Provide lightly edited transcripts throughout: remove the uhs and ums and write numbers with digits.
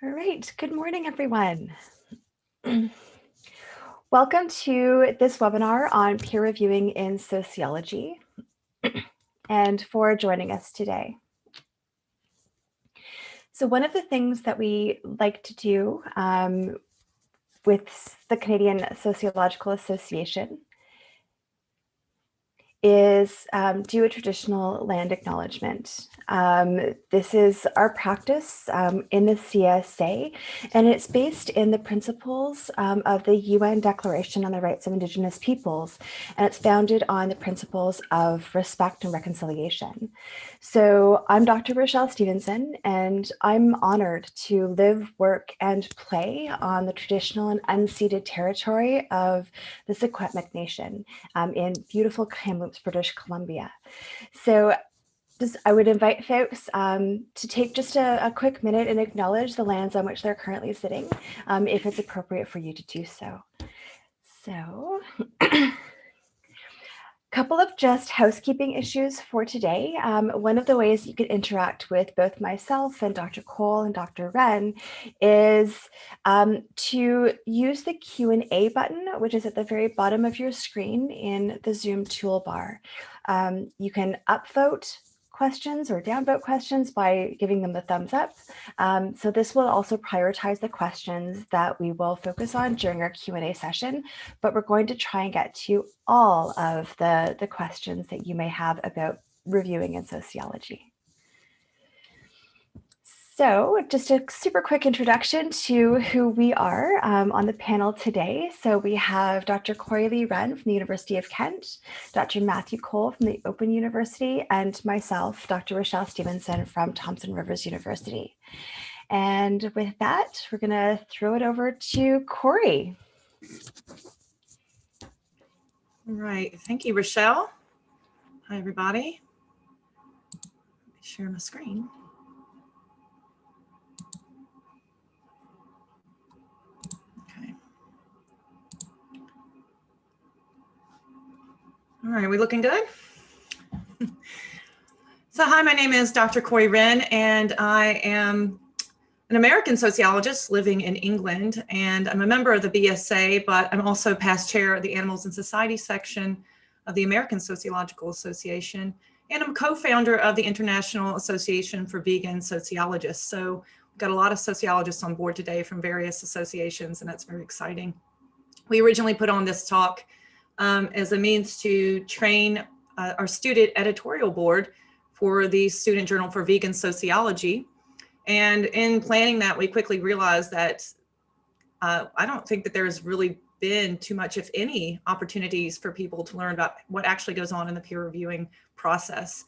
All right, good morning, everyone. Welcome to this webinar on peer reviewing in sociology and for joining us today. So one of the things that we like to do with the Canadian Sociological Association is do a traditional land acknowledgement. This is our practice in the CSA, and it's based in the principles of the UN Declaration on the Rights of Indigenous Peoples, and it's founded on the principles of respect and reconciliation. So I'm Dr. Rochelle Stevenson, and I'm honored to live, work, and play on the traditional and unceded territory of the Secwepemc Nation in beautiful Kamloops, British Columbia. So I would invite folks to take just a quick minute and acknowledge the lands on which they're currently sitting, if it's appropriate for you to do so. So couple of just housekeeping issues for today. One of the ways you could interact with both myself and Dr. Cole and Dr. Wrenn is to use the Q&A button, which is at the very bottom of your screen in the Zoom toolbar. You can upvote questions or downvote questions by giving them the thumbs up. So this will also prioritize the questions that we will focus on during our Q&A session, but we're going to try and get to all of the questions that you may have about reviewing in sociology. So just a super quick introduction to who we are on the panel today. So we have Dr. Corey Wrenn from the University of Kent, Dr. Matthew Cole from the Open University, and myself, Dr. Rochelle Stevenson from Thompson Rivers University. And with that, we're gonna throw it over to Corey. All right, thank you, Rochelle. Hi, everybody. Let me share my screen. Okay. All right, are we looking good? So hi, my name is Dr. Corey Wrenn, and I am an American sociologist living in England, and I'm a member of the BSA, but I'm also past chair of the Animals and Society section of the American Sociological Association, and I'm co-founder of the International Association for Vegan Sociologists. So we've got a lot of sociologists on board today from various associations, and that's very exciting. We originally put on this talk as a means to train our student editorial board for the Student Journal for Vegan Sociology. And in planning that, we quickly realized that I don't think that there's really been too much, if any, opportunities for people to learn about what actually goes on in the peer reviewing process.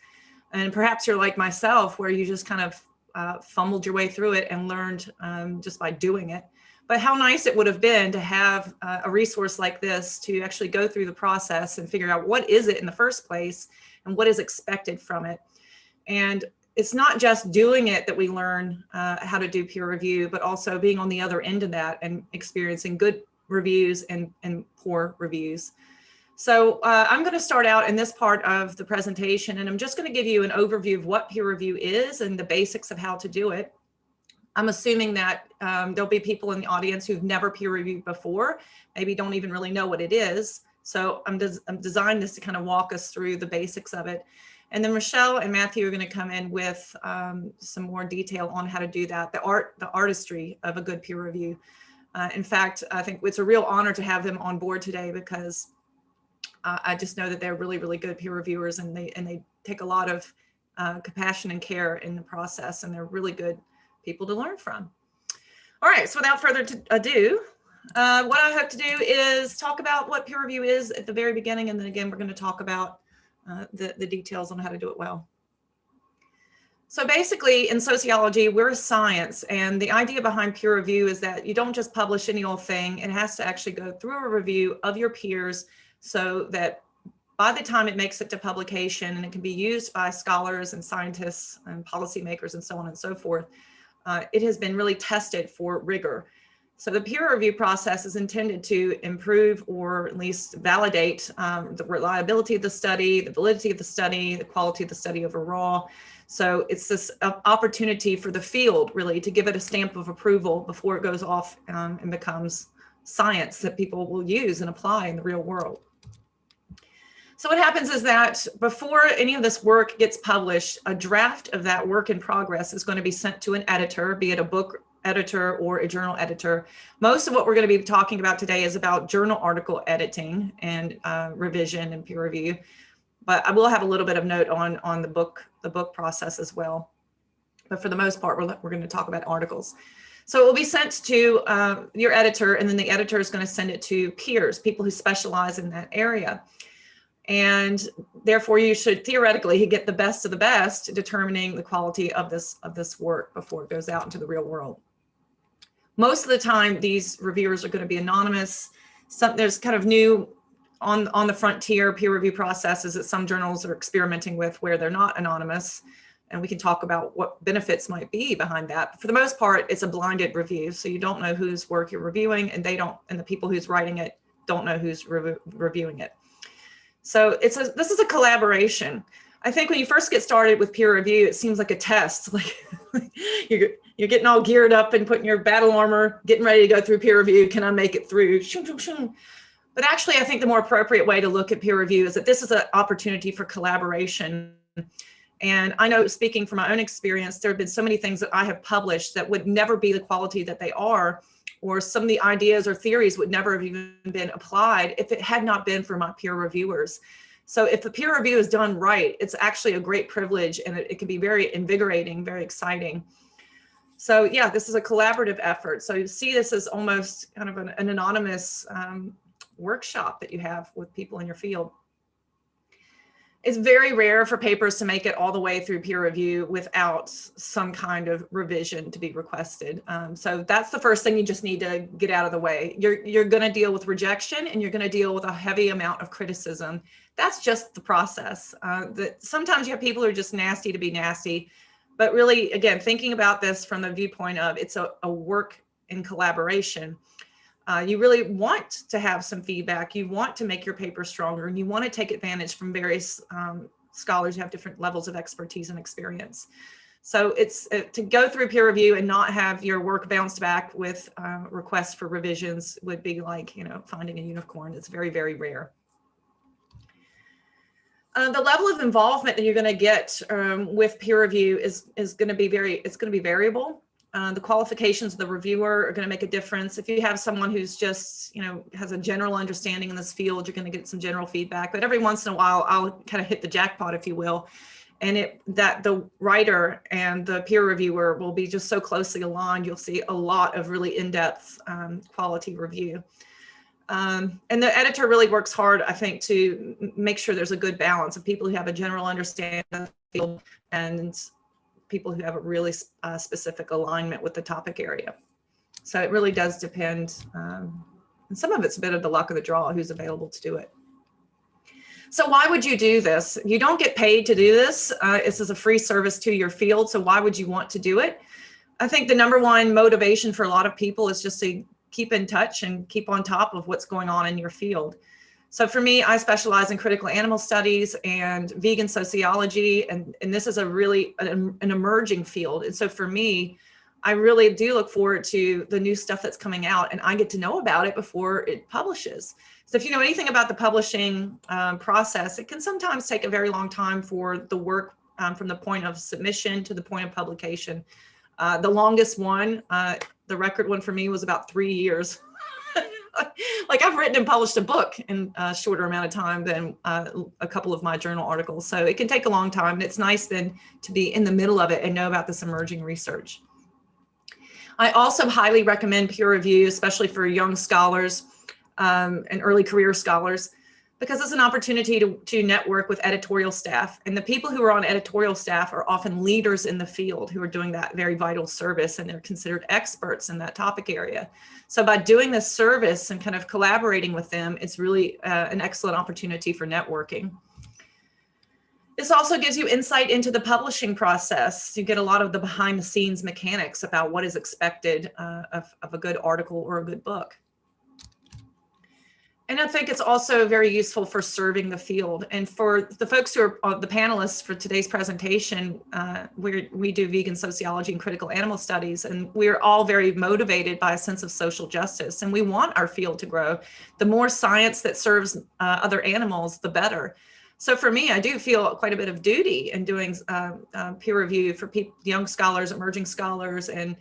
And perhaps you're like myself, where you just kind of fumbled your way through it and learned just by doing it. But how nice it would have been to have a resource like this to actually go through the process and figure out what is it in the first place and what is expected from it. And it's not just doing it that we learn how to do peer review, but also being on the other end of that and experiencing good reviews and poor reviews. So I'm going to start out in this part of the presentation, and I'm just going to give you an overview of what peer review is and the basics of how to do it. I'm assuming that there'll be people in the audience who've never peer reviewed before, maybe don't even really know what it is. So I'm designed this to kind of walk us through the basics of it. And then Rochelle and Matthew are going to come in with some more detail on how to do that, the artistry of a good peer review. In fact, I think it's a real honor to have them on board today, because I just know that they're really, really good peer reviewers, and they take a lot of compassion and care in the process, and they're really good people to learn from. All right, so without further ado, what I hope to do is talk about what peer review is at the very beginning, and then again, we're going to talk about the details on how to do it well. So basically, in sociology, we're a science, and the idea behind peer review is that you don't just publish any old thing. It has to actually go through a review of your peers, so that by the time it makes it to publication, and it can be used by scholars and scientists and policymakers and so on and so forth, it has been really tested for rigor. So the peer review process is intended to improve, or at least validate, the reliability of the study, the validity of the study, the quality of the study overall. So it's this opportunity for the field really to give it a stamp of approval before it goes off and becomes science that people will use and apply in the real world. So what happens is that before any of this work gets published, a draft of that work in progress is going to be sent to an editor, be it a book editor or a journal editor. Most of what we're going to be talking about today is about journal article editing and revision and peer review, but I will have a little bit of note on the book process as well. But for the most part, we're going to talk about articles. So it will be sent to your editor, and then the editor is going to send it to peers, people who specialize in that area. And therefore, you should theoretically get the best of the best, determining the quality of this work before it goes out into the real world. Most of the time, these reviewers are going to be anonymous. There's kind of new on the frontier peer review processes that some journals are experimenting with where they're not anonymous. And we can talk about what benefits might be behind that. But for the most part, it's a blinded review. So you don't know whose work you're reviewing, and the people who's writing it don't know who's reviewing it. So this is a collaboration. I think when you first get started with peer review, it seems like a test. Like you're getting all geared up and putting your battle armor, getting ready to go through peer review. Can I make it through? But actually, I think the more appropriate way to look at peer review is that this is an opportunity for collaboration. And I know, speaking from my own experience, there have been so many things that I have published that would never be the quality that they are, or some of the ideas or theories would never have even been applied if it had not been for my peer reviewers. So if the peer review is done right, it's actually a great privilege, and it can be very invigorating, very exciting. So yeah, this is a collaborative effort. So you see this as almost kind of an anonymous workshop that you have with people in your field. It's very rare for papers to make it all the way through peer review without some kind of revision to be requested. So that's the first thing you just need to get out of the way. You're going to deal with rejection, and you're going to deal with a heavy amount of criticism. That's just the process. That sometimes you have people who are just nasty to be nasty, but really, again, thinking about this from the viewpoint of it's a work in collaboration. You really want to have some feedback. You want to make your paper stronger, and you want to take advantage from various scholars who have different levels of expertise and experience. So it's to go through peer review and not have your work bounced back with requests for revisions would be like, finding a unicorn. It's very, very rare. The level of involvement that you're going to get with peer review is going to be variable. The qualifications of the reviewer are going to make a difference. If you have someone who's just, has a general understanding in this field, you're going to get some general feedback. But every once in a while, I'll kind of hit the jackpot, if you will, and that the writer and the peer reviewer will be just so closely aligned. You'll see a lot of really in-depth quality review. And the editor really works hard, I think, to make sure there's a good balance of people who have a general understanding of the field and people who have a really specific alignment with the topic area. So it really does depend. And some of it's a bit of the luck of the draw, who's available to do it. So why would you do this? You don't get paid to do this. This is a free service to your field. So why would you want to do it? I think the number one motivation for a lot of people is just to keep in touch and keep on top of what's going on in your field. So for me, I specialize in critical animal studies and vegan sociology, and this is a really an emerging field. And so for me, I really do look forward to the new stuff that's coming out, and I get to know about it before it publishes. So if you know anything about the publishing process, it can sometimes take a very long time for the work from the point of submission to the point of publication. The longest one, the record one for me, was about 3 years. Like I've written and published a book in a shorter amount of time than a couple of my journal articles. So it can take a long time, and it's nice then to be in the middle of it and know about this emerging research. I also highly recommend peer review, especially for young scholars and early career scholars, because it's an opportunity to network with editorial staff. And the people who are on editorial staff are often leaders in the field who are doing that very vital service, and they're considered experts in that topic area. So by doing this service and kind of collaborating with them, it's really an excellent opportunity for networking. This also gives you insight into the publishing process. You get a lot of the behind the scenes mechanics about what is expected of a good article or a good book. And I think it's also very useful for serving the field. And for the folks who are the panelists for today's presentation, we do vegan sociology and critical animal studies, and we're all very motivated by a sense of social justice, and we want our field to grow. The more science that serves other animals, the better. So for me, I do feel quite a bit of duty in doing peer review for young scholars, emerging scholars, and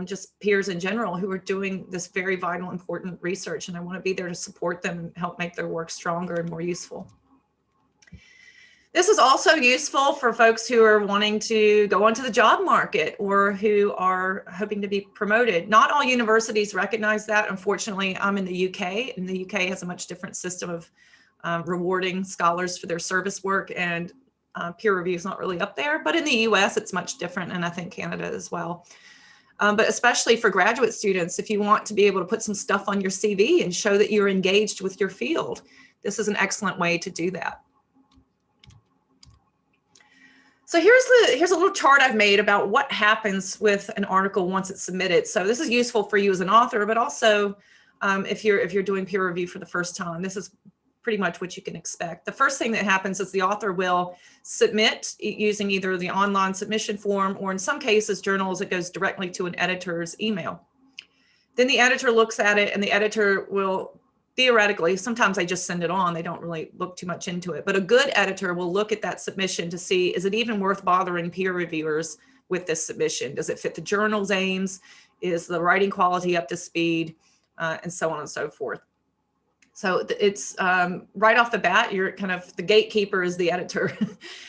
just peers in general who are doing this very vital, important research. And I want to be there to support them and help make their work stronger and more useful. This is also useful for folks who are wanting to go onto the job market or who are hoping to be promoted. Not all universities recognize that. Unfortunately, I'm in the UK, and the UK has a much different system of rewarding scholars for their service work, and peer review is not really up there. But in the US, it's much different, and I think Canada as well. But especially for graduate students, if you want to be able to put some stuff on your CV and show that you're engaged with your field, this is an excellent way to do that. So here's a little chart I've made about what happens with an article once it's submitted. So this is useful for you as an author, but also if you're doing peer review for the first time, this is pretty much what you can expect. The first thing that happens is the author will submit using either the online submission form, or in some cases, journals, it goes directly to an editor's email. Then the editor looks at it, and the editor will theoretically, sometimes they just send it on, they don't really look too much into it, but a good editor will look at that submission to see, is it even worth bothering peer reviewers with this submission? Does it fit the journal's aims? Is the writing quality up to speed? And so on and so forth. So it's right off the bat, you're kind of, the gatekeeper is the editor.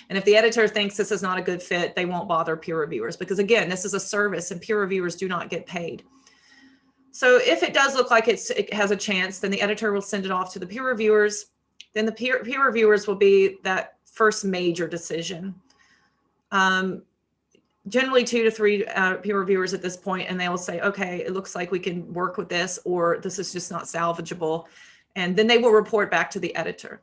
And if the editor thinks this is not a good fit, they won't bother peer reviewers, because again, this is a service and peer reviewers do not get paid. So if it does look like it has a chance, then the editor will send it off to the peer reviewers. Then the peer reviewers will be that first major decision. Generally 2 to 3 peer reviewers at this point, and they will say, okay, it looks like we can work with this, or this is just not salvageable. And then they will report back to the editor.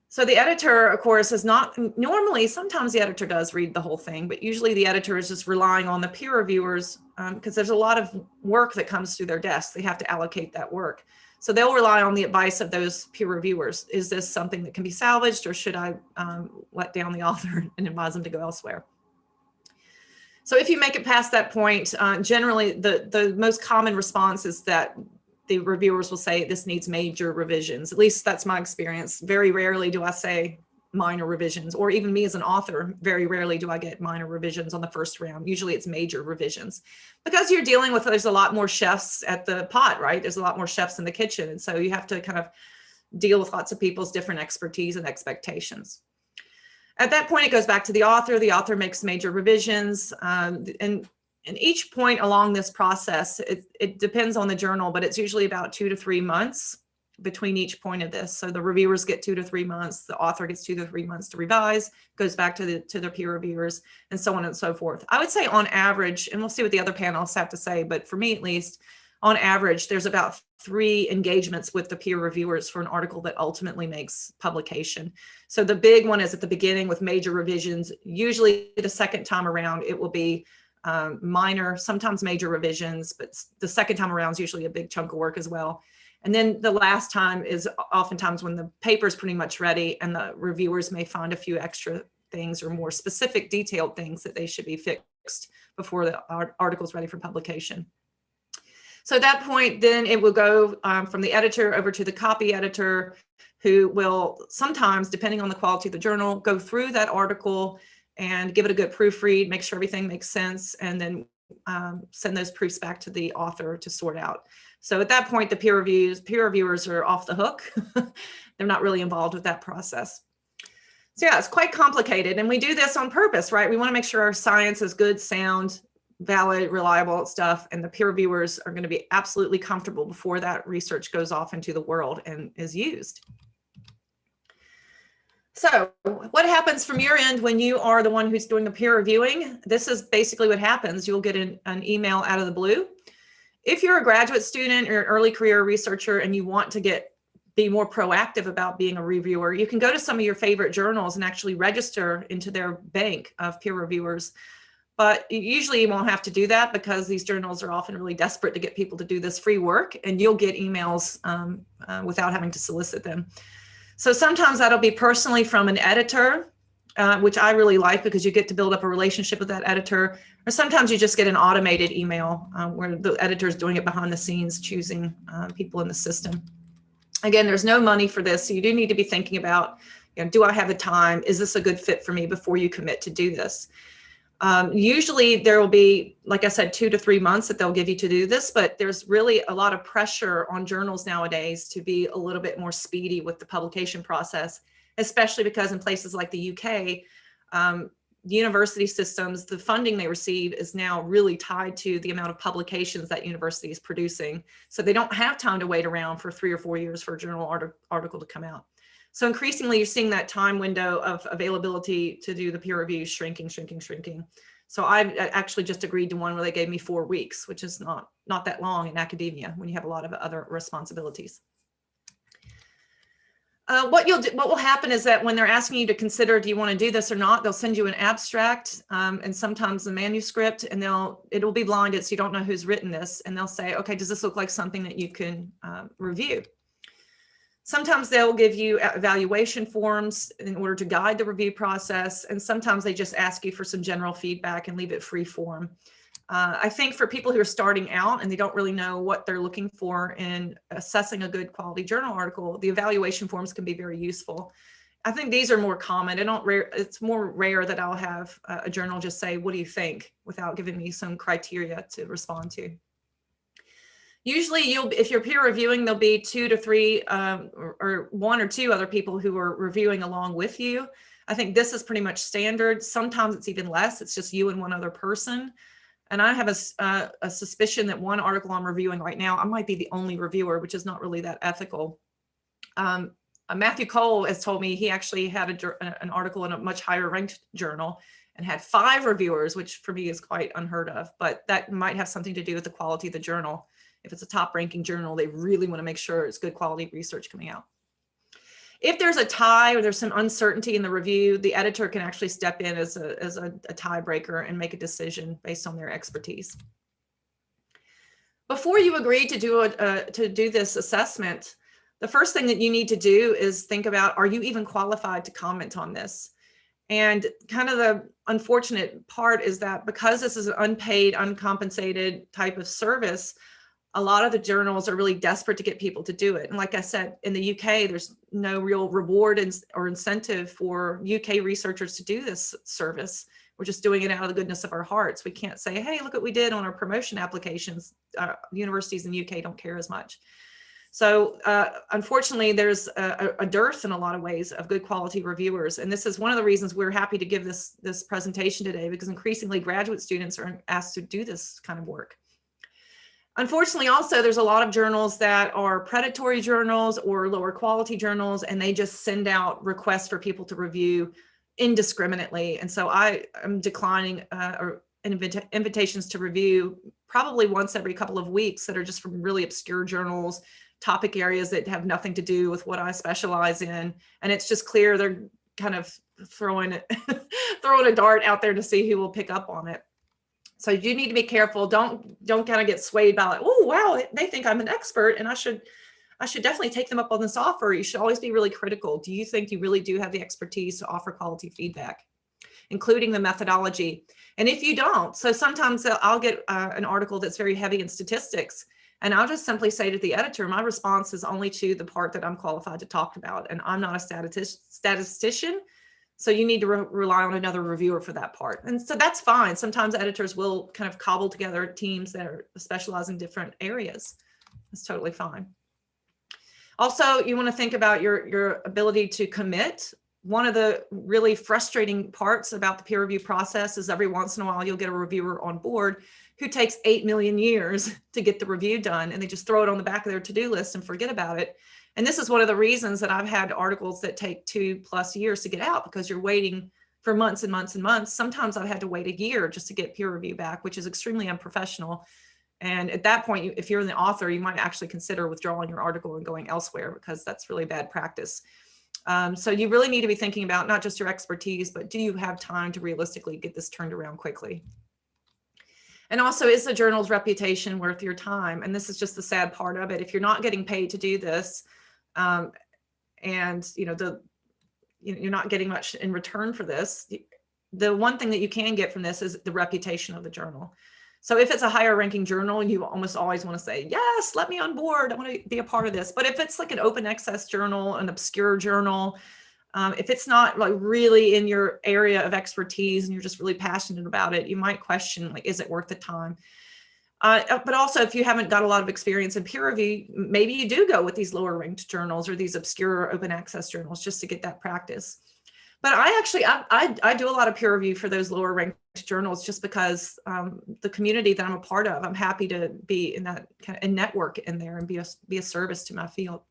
So the editor, of course, is not normally, sometimes the editor does read the whole thing, but usually the editor is just relying on the peer reviewers because there's a lot of work that comes through their desk. They have to allocate that work. So they'll rely on the advice of those peer reviewers. Is this something that can be salvaged, or should I let down the author and advise them to go elsewhere? So if you make it past that point, generally the most common response is that the reviewers will say this needs major revisions. At least that's my experience. Very rarely do I say minor revisions, or even me as an author, very rarely do I get minor revisions on the first round. Usually it's major revisions, because you're dealing with, there's a lot more chefs at the pot, right? There's a lot more chefs in the kitchen. And so you have to kind of deal with lots of people's different expertise and expectations. At that point, it goes back to the author. The author makes major revisions, and each point along this process, it depends on the journal, but it's usually about 2 to 3 months between each point of this. So the reviewers get 2 to 3 months, the author gets 2 to 3 months to revise, goes back to the peer reviewers, and so on and so forth. I would say on average, and we'll see what the other panelists have to say, but for me at least, on average, there's about 3 engagements with the peer reviewers for an article that ultimately makes publication. So the big one is at the beginning with major revisions. Usually the second time around, it will be minor, sometimes major revisions, but the second time around is usually a big chunk of work as well. And then the last time is oftentimes when the paper is pretty much ready, and the reviewers may find a few extra things or more specific detailed things that they should be fixed before the article is ready for publication. So at that point, then it will go from the editor over to the copy editor, who will sometimes, depending on the quality of the journal, go through that article and give it a good proofread, make sure everything makes sense, and then send those proofs back to the author to sort out. So at that point, the peer reviewers are off the hook. They're not really involved with that process. So yeah, it's quite complicated, and we do this on purpose, right? We want to make sure our science is good, sound, valid, reliable stuff, and the peer reviewers are going to be absolutely comfortable before that research goes off into the world and is used. So what happens from your end when you are the one who's doing the peer reviewing? This is basically what happens. You'll get an email out of the blue. If you're a graduate student or an early career researcher and you want to be more proactive about being a reviewer, you can go to some of your favorite journals and actually register into their bank of peer reviewers But usually you won't have to do that because these journals are often really desperate to get people to do this free work, and you'll get emails without having to solicit them. So sometimes that'll be personally from an editor, which I really like because you get to build up a relationship with that editor. Or sometimes you just get an automated email where the editor is doing it behind the scenes, choosing people in the system. Again, there's no money for this, so you do need to be thinking about, do I have the time? Is this a good fit for me before you commit to do this? Usually there will be, like I said, 2 to 3 months that they'll give you to do this, but there's really a lot of pressure on journals nowadays to be a little bit more speedy with the publication process, especially because in places like the UK, university systems, the funding they receive is now really tied to the amount of publications that university is producing. So they don't have time to wait around for 3 or 4 years for a journal article to come out. So increasingly, you're seeing that time window of availability to do the peer review shrinking. So I actually just agreed to one where they gave me 4 weeks, which is not that long in academia when you have a lot of other responsibilities. What will happen is that when they're asking you to consider, do you want to do this or not, they'll send you an abstract and sometimes a manuscript, and it'll be blinded, so you don't know who's written this, and they'll say, okay, does this look like something that you can review? Sometimes they'll give you evaluation forms in order to guide the review process, and sometimes they just ask you for some general feedback and leave it free form. I think for people who are starting out and they don't really know what they're looking for in assessing a good quality journal article, the evaluation forms can be very useful. I think these are more common. It's more rare that I'll have a journal just say, what do you think, without giving me some criteria to respond to. Usually if you're peer reviewing, there'll be 2 to 3 or 1 or 2 other people who are reviewing along with you. I think this is pretty much standard. Sometimes it's even less. It's just you and one other person. And I have a suspicion that one article I'm reviewing right now, I might be the only reviewer, which is not really that ethical. Matthew Cole has told me he actually had an article in a much higher ranked journal and had 5 reviewers, which for me is quite unheard of, but that might have something to do with the quality of the journal. If it's a top ranking journal, they really want to make sure it's good quality research coming out. If there's a tie or there's some uncertainty in the review, the editor can actually step in as a tiebreaker and make a decision based on their expertise. Before you agree to do this assessment, the first thing that you need to do is think about, are you even qualified to comment on this? And kind of the unfortunate part is that because this is an unpaid, uncompensated type of service, a lot of the journals are really desperate to get people to do it. And like I said, in the UK, there's no real reward or incentive for UK researchers to do this service. We're just doing it out of the goodness of our hearts. We can't say, hey, look what we did on our promotion applications. Universities in the UK don't care as much. So unfortunately, there's a dearth in a lot of ways of good quality reviewers. And this is one of the reasons we're happy to give this presentation today, because increasingly graduate students are asked to do this kind of work. Unfortunately, also, there's a lot of journals that are predatory journals or lower quality journals, and they just send out requests for people to review indiscriminately. And so I am declining invitations to review probably once every couple of weeks that are just from really obscure journals, topic areas that have nothing to do with what I specialize in. And it's just clear they're kind of throwing a dart out there to see who will pick up on it. So you need to be careful. Don't kind of get swayed by like, oh, wow, they think I'm an expert and I should definitely take them up on this offer. You should always be really critical. Do you think you really do have the expertise to offer quality feedback, including the methodology? And if you don't, so sometimes I'll get an article that's very heavy in statistics, and I'll just simply say to the editor, my response is only to the part that I'm qualified to talk about, and I'm not a statistician. So you need to rely on another reviewer for that part. And so that's fine. Sometimes editors will kind of cobble together teams that are specialized in different areas. That's totally fine. Also, you want to think about your ability to commit. One of the really frustrating parts about the peer review process is every once in a while you'll get a reviewer on board who takes 8 million years to get the review done, and they just throw it on the back of their to-do list and forget about it. And this is one of the reasons that I've had articles that take 2+ years to get out, because you're waiting for months and months and months. Sometimes I've had to wait a year just to get peer review back, which is extremely unprofessional. And at that point, if you're the author, you might actually consider withdrawing your article and going elsewhere, because that's really bad practice. So you really need to be thinking about not just your expertise, but do you have time to realistically get this turned around quickly? And also, is the journal's reputation worth your time? And this is just the sad part of it. If you're not getting paid to do this, and you're not getting much in return for this, the one thing that you can get from this is the reputation of the journal. So if it's a higher ranking journal, you almost always want to say, yes, let me on board. I want to be a part of this. But if it's like an open access journal, an obscure journal, if it's not like really in your area of expertise and you're just really passionate about it, you might question, like, is it worth the time? But also, if you haven't got a lot of experience in peer review, maybe you do go with these lower ranked journals or these obscure open access journals just to get that practice. But I do a lot of peer review for those lower ranked journals just because the community that I'm a part of, I'm happy to be in that kind of a network in there and be a service to my field.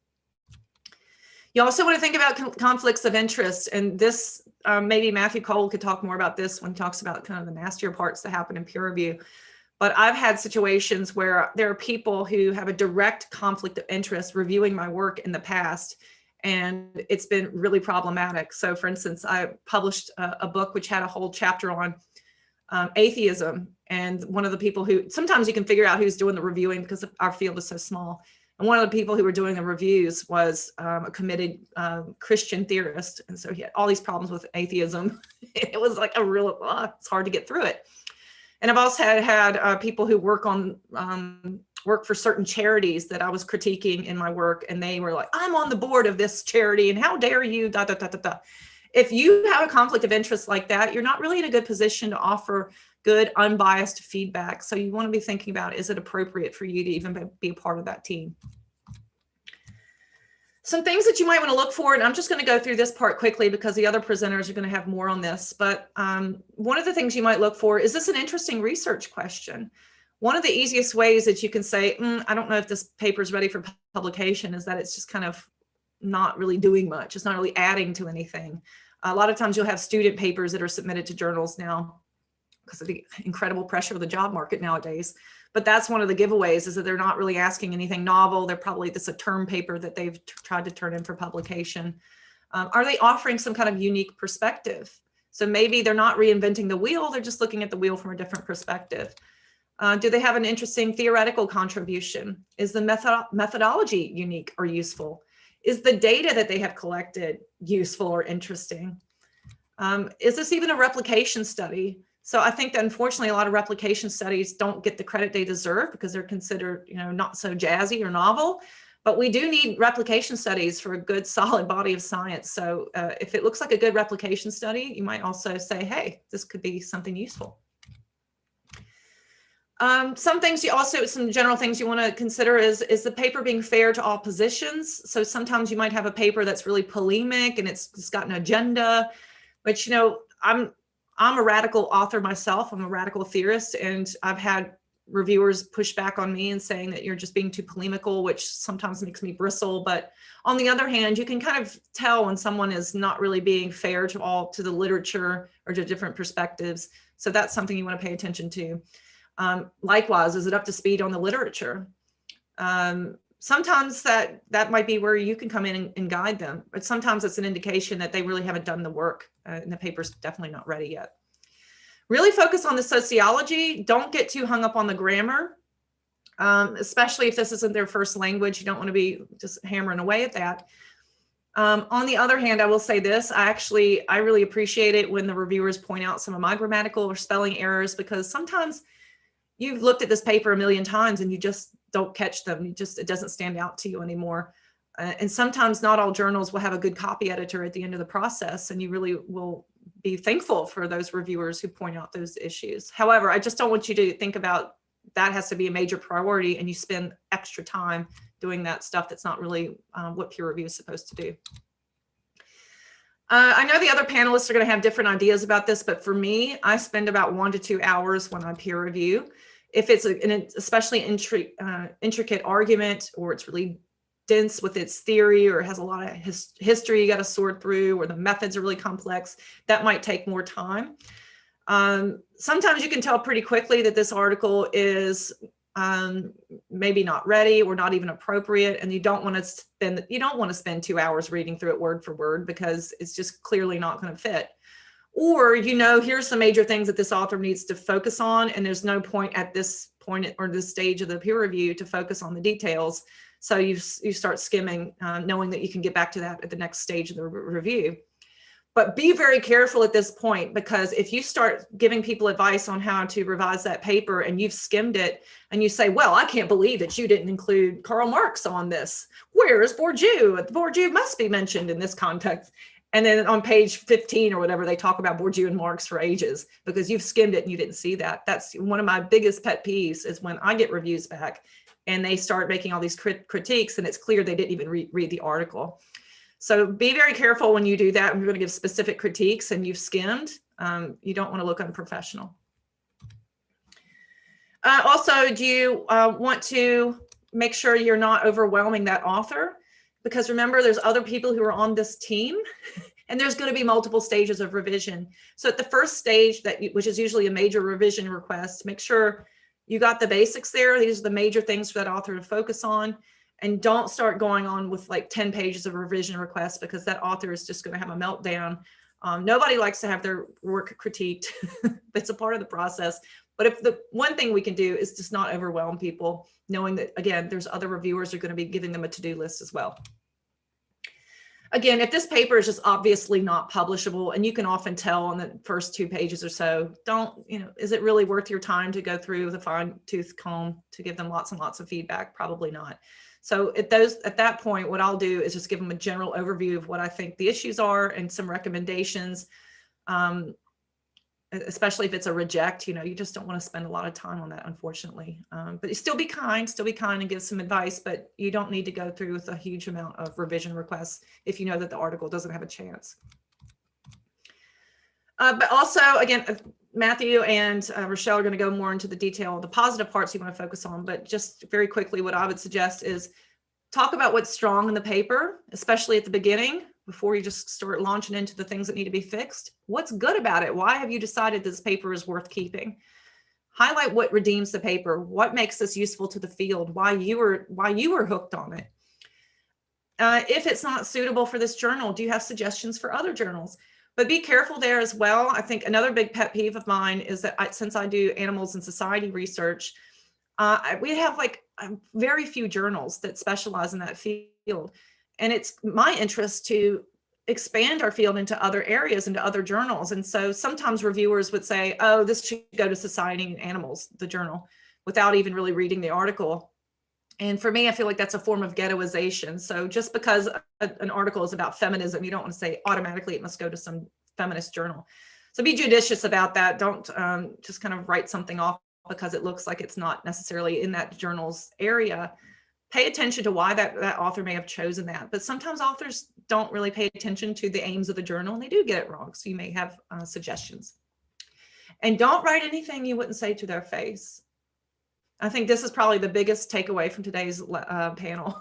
You also want to think about conflicts of interest, and this maybe Matthew Cole could talk more about this when he talks about kind of the nastier parts that happen in peer review. But I've had situations where there are people who have a direct conflict of interest reviewing my work in the past, and it's been really problematic. So for instance, I published a book which had a whole chapter on atheism. And one of the people who, sometimes you can figure out who's doing the reviewing because our field is so small. And one of the people who were doing the reviews was a committed Christian theorist. And so he had all these problems with atheism. It was like it's hard to get through it. And I've also had people who work for certain charities that I was critiquing in my work, and they were like, I'm on the board of this charity, and how dare you, da, da, da, da, da. If you have a conflict of interest like that, you're not really in a good position to offer good, unbiased feedback. So you want to be thinking about, is it appropriate for you to even be a part of that team? Some things that you might want to look for, and I'm just going to go through this part quickly because the other presenters are going to have more on this, but one of the things you might look for, is this an interesting research question? One of the easiest ways that you can say, I don't know if this paper is ready for publication, is that it's just kind of not really doing much. It's not really adding to anything. A lot of times you'll have student papers that are submitted to journals now because of the incredible pressure of the job market nowadays. But that's one of the giveaways, is that they're not really asking anything novel. They're probably, this a term paper that they've tried to turn in for publication. Are they offering some kind of unique perspective? So maybe they're not reinventing the wheel. They're just looking at the wheel from a different perspective. Do they have an interesting theoretical contribution? Is the methodology unique or useful? Is the data that they have collected useful or interesting? Is this even a replication study? So I think that unfortunately a lot of replication studies don't get the credit they deserve because they're considered, not so jazzy or novel. But we do need replication studies for a good solid body of science. So if it looks like a good replication study, you might also say, hey, this could be something useful. Some general things you want to consider is the paper being fair to all positions? So sometimes you might have a paper that's really polemic and it's got an agenda, which, I'm a radical author myself. I'm a radical theorist, and I've had reviewers push back on me and saying that you're just being too polemical, which sometimes makes me bristle. But on the other hand, you can kind of tell when someone is not really being fair to the literature or to different perspectives. So that's something you want to pay attention to. Likewise, is it up to speed on the literature? Sometimes that might be where you can come in and guide them, but sometimes it's an indication that they really haven't done the work and the paper's definitely not ready yet. Really focus on the sociology. Don't get too hung up on the grammar, especially if this isn't their first language. You don't want to be just hammering away at that. On the other hand, I will say this, I really appreciate it when the reviewers point out some of my grammatical or spelling errors, because sometimes you've looked at this paper a million times and you just don't catch them. It doesn't stand out to you anymore. And sometimes not all journals will have a good copy editor at the end of the process, and you really will be thankful for those reviewers who point out those issues. However, I just don't want you to think about that has to be a major priority and you spend extra time doing that stuff that's not really what peer review is supposed to do. I know the other panelists are going to have different ideas about this, but for me, I spend about 1 to 2 hours when I peer review. If it's an especially intricate argument, or it's really dense with its theory, or has a lot of history you got to sort through, or the methods are really complex, that might take more time. Sometimes you can tell pretty quickly that this article is maybe not ready or not even appropriate, and you don't want to spend 2 hours reading through it word for word because it's just clearly not going to fit. Or, here's the major things that this author needs to focus on, and there's no point at this point or this stage of the peer review to focus on the details. So you start skimming, knowing that you can get back to that at the next stage of the review. But be very careful at this point, because if you start giving people advice on how to revise that paper and you've skimmed it and you say, well, I can't believe that you didn't include Karl Marx on this. Where is Bourdieu? Bourdieu must be mentioned in this context. And then on page 15 or whatever, they talk about Bourdieu and Marx for ages because you've skimmed it and you didn't see that. That's one of my biggest pet peeves, is when I get reviews back and they start making all these critiques and it's clear they didn't even read the article. So be very careful when you do that. We're going to give specific critiques and you've skimmed. You don't want to look unprofessional. Also, do you want to make sure you're not overwhelming that author? Because remember, there's other people who are on this team and there's going to be multiple stages of revision. So at the first stage, which is usually a major revision request, make sure you got the basics there. These are the major things for that author to focus on. And don't start going on with like 10 pages of revision requests, because that author is just going to have a meltdown. Nobody likes to have their work critiqued. That's a part of the process. But if the one thing we can do is just not overwhelm people, knowing that, again, there's other reviewers who are going to be giving them a to-do list as well. Again, if this paper is just obviously not publishable, and you can often tell on the first 2 pages or so, is it really worth your time to go through with a fine-tooth comb to give them lots and lots of feedback? Probably not. So at that point, what I'll do is just give them a general overview of what I think the issues are and some recommendations, especially if it's a reject. You just don't want to spend a lot of time on that, unfortunately. But you still be kind and give some advice, but you don't need to go through with a huge amount of revision requests if you know that the article doesn't have a chance. But also, again, Matthew and Rochelle are going to go more into the detail of the positive parts you want to focus on. But just very quickly, what I would suggest is talk about what's strong in the paper, especially at the beginning, before you just start launching into the things that need to be fixed. What's good about it? Why have you decided this paper is worth keeping? Highlight what redeems the paper. What makes this useful to the field? Why you were hooked on it. If it's not suitable for this journal, do you have suggestions for other journals? But be careful there as well. I think another big pet peeve of mine is that since I do animals and society research, we have like very few journals that specialize in that field. And it's my interest to expand our field into other areas, into other journals. And so sometimes reviewers would say, oh, this should go to Society and Animals, the journal, without even really reading the article. And for me, I feel like that's a form of ghettoization. So just because an article is about feminism, you don't want to say automatically it must go to some feminist journal. So be judicious about that. Don't just kind of write something off because it looks like it's not necessarily in that journal's area. Pay attention to why that author may have chosen that. But sometimes authors don't really pay attention to the aims of the journal, and they do get it wrong. So you may have suggestions. And don't write anything you wouldn't say to their face. I think this is probably the biggest takeaway from today's panel.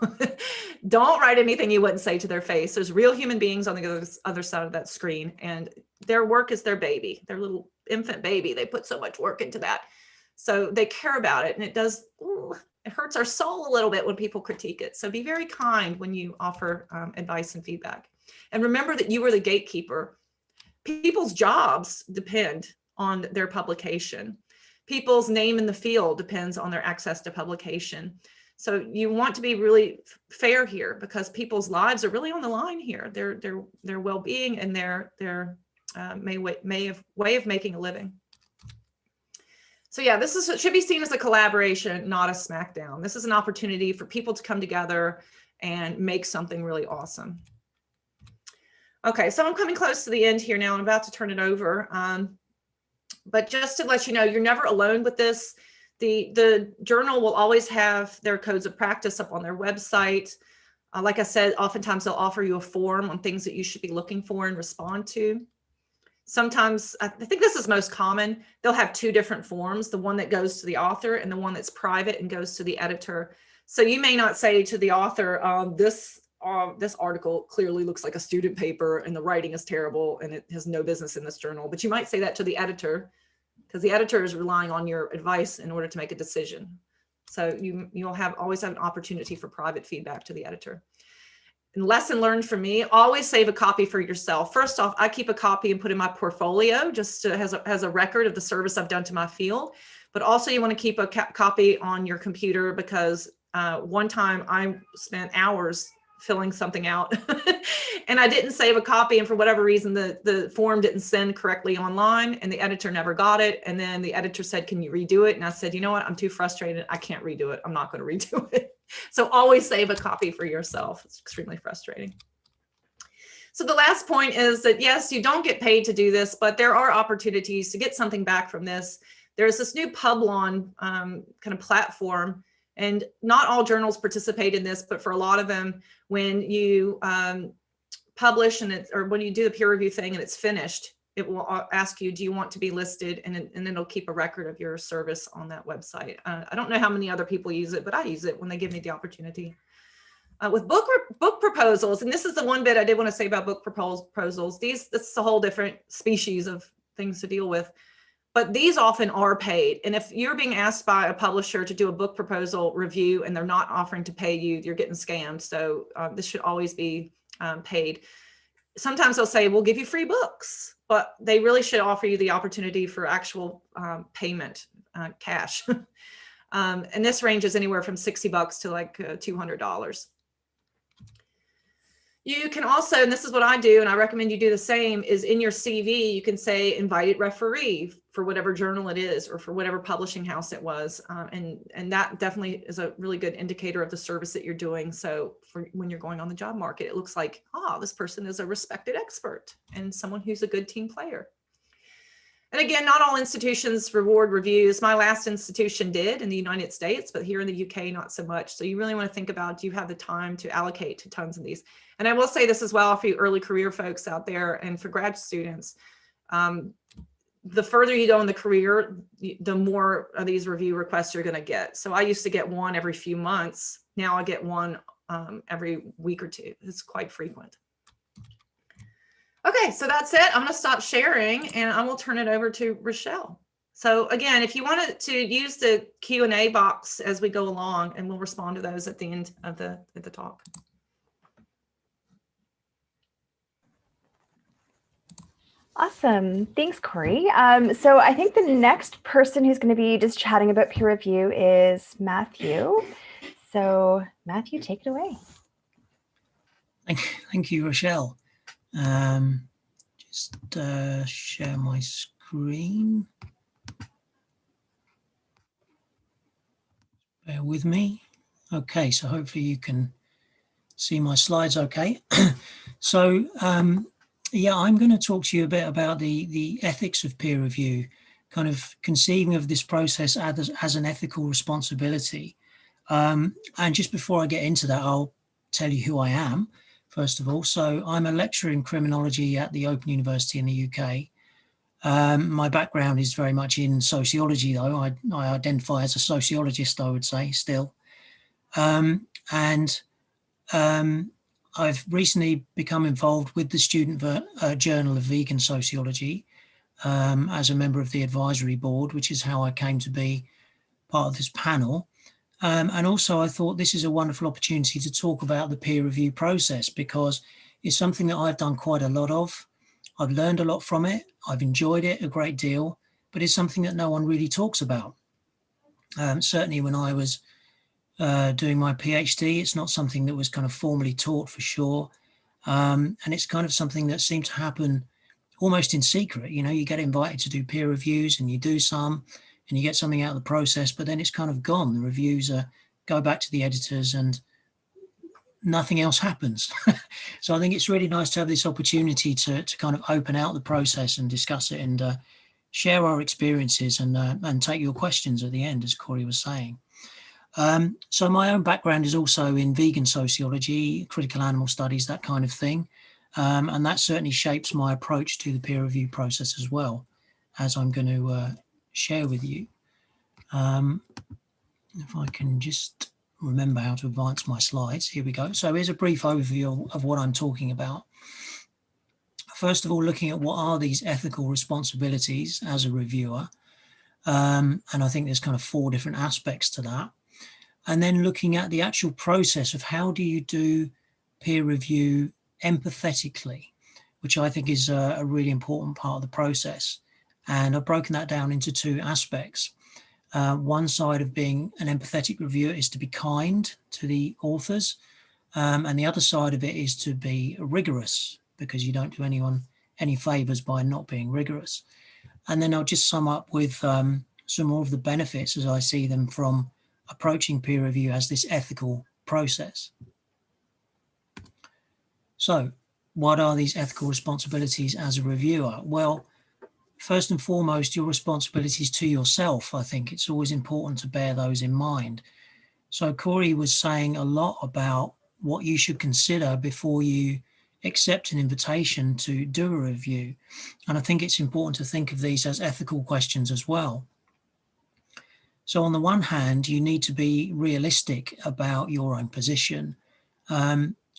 Don't write anything you wouldn't say to their face. There's real human beings on the other side of that screen, and their work is their baby, their little infant baby. They put so much work into that. So they care about it, and it hurts our soul a little bit when people critique it. So be very kind when you offer advice and feedback. And remember that you are the gatekeeper. People's jobs depend on their publication. People's name in the field depends on their access to publication. So you want to be really fair here, because people's lives are really on the line here. Their well-being and their way of making a living. So yeah, it should be seen as a collaboration, not a smackdown. This is an opportunity for people to come together and make something really awesome. Okay, so I'm coming close to the end here now. I'm about to turn it over. But just to let you know, you're never alone with this. The journal will always have their codes of practice up on their website. Like I said, oftentimes they'll offer you a form on things that you should be looking for and respond to. Sometimes, I think this is most common, they'll have 2 different forms, the one that goes to the author and the one that's private and goes to the editor. So you may not say to the author, this article clearly looks like a student paper and the writing is terrible and it has no business in this journal. But you might say that to the editor, because the editor is relying on your advice in order to make a decision. So you'll always have an opportunity for private feedback to the editor. lesson learned from me, always save a copy for yourself. First off, I keep a copy and put in my portfolio just to, as a record of the service I've done to my field. But also you want to keep a copy on your computer, because one time I spent hours filling something out and I didn't save a copy, and for whatever reason the form didn't send correctly online, and the editor never got it. And then the editor said, can you redo it? And I said, you know what, I'm too frustrated, I can't redo it, I'm not going to redo it. So always save a copy for yourself. It's extremely frustrating. So the last point is that, yes, you don't get paid to do this, but there are opportunities to get something back from this. There's this new Publon kind of platform, and not all journals participate in this, but for a lot of them, when you publish or when you do the peer review thing and it's finished, it will ask you, do you want to be listed? And it'll keep a record of your service on that website. I don't know how many other people use it, but I use it when they give me the opportunity. With book proposals, and this is the one bit I did want to say about book proposals. This is a whole different species of things to deal with, but these often are paid. And if you're being asked by a publisher to do a book proposal review and they're not offering to pay you, you're getting scammed. So this should always be paid. Sometimes they'll say, we'll give you free books, but they really should offer you the opportunity for actual payment, cash. And this ranges anywhere from $60 to like $200. You can also, and this is what I do, and I recommend you do the same, is in your CV, you can say invited referee for whatever journal it is or for whatever publishing house it was. And that definitely is a really good indicator of the service that you're doing. So for when you're going on the job market, it looks like, oh, this person is a respected expert and someone who's a good team player. And again, not all institutions reward reviews. My last institution did in the United States, but here in the UK, not so much. So you really want to think about, do you have the time to allocate to tons of these? And I will say this as well for you early career folks out there and for grad students. The further you go in the career, the more of these review requests you're going to get. So I used to get one every few months. Now I get one every week or two. It's quite frequent. Okay, so that's it. I'm going to stop sharing and I will turn it over to Rochelle. So again, if you wanted to use the Q&A box as we go along, and we'll respond to those at the end of the talk. Awesome. Thanks, Corey. So I think the next person who's going to be just chatting about peer review is Matthew. So Matthew, take it away. Thank you, Rochelle. Just share my screen. Bear with me. Okay, so hopefully you can see my slides okay. So yeah, I'm going to talk to you a bit about the ethics of peer review, kind of conceiving of this process as an ethical responsibility. And just before I get into that, I'll tell you who I am, first of all. So I'm a lecturer in criminology at the Open University in the UK. My background is very much in sociology, though. I identify as a sociologist, I would say, still. I've recently become involved with the Student Journal of Vegan Sociology as a member of the advisory board, which is how I came to be part of this panel. And also I thought this is a wonderful opportunity to talk about the peer review process, because it's something that I've done quite a lot of. I've learned a lot from it. I've enjoyed it a great deal, but it's something that no one really talks about. Certainly when I was doing my PhD, it's not something that was kind of formally taught for sure. And it's kind of something that seemed to happen almost in secret. You know, you get invited to do peer reviews and you do some and you get something out of the process, but then it's kind of gone. The reviews go back to the editors and nothing else happens. So I think it's really nice to have this opportunity to kind of open out the process and discuss it and share our experiences and take your questions at the end, as Corey was saying. So my own background is also in vegan sociology, critical animal studies, that kind of thing. And that certainly shapes my approach to the peer review process as well, as I'm going to share with you. If I can just remember how to advance my slides. Here we go. So here's a brief overview of what I'm talking about. First of all, looking at what are these ethical responsibilities as a reviewer. And I think there's kind of 4 different aspects to that. And then looking at the actual process of how do you do peer review empathetically, which I think is a really important part of the process. And I've broken that down into two aspects. One side of being an empathetic reviewer is to be kind to the authors. And the other side of it is to be rigorous, because you don't do anyone any favors by not being rigorous. And then I'll just sum up with some more of the benefits as I see them from approaching peer review as this ethical process. So what are these ethical responsibilities as a reviewer? Well, first and foremost, your responsibilities to yourself. I think it's always important to bear those in mind. So Corey was saying a lot about what you should consider before you accept an invitation to do a review. And I think it's important to think of these as ethical questions as well. So on the one hand, you need to be realistic about your own position,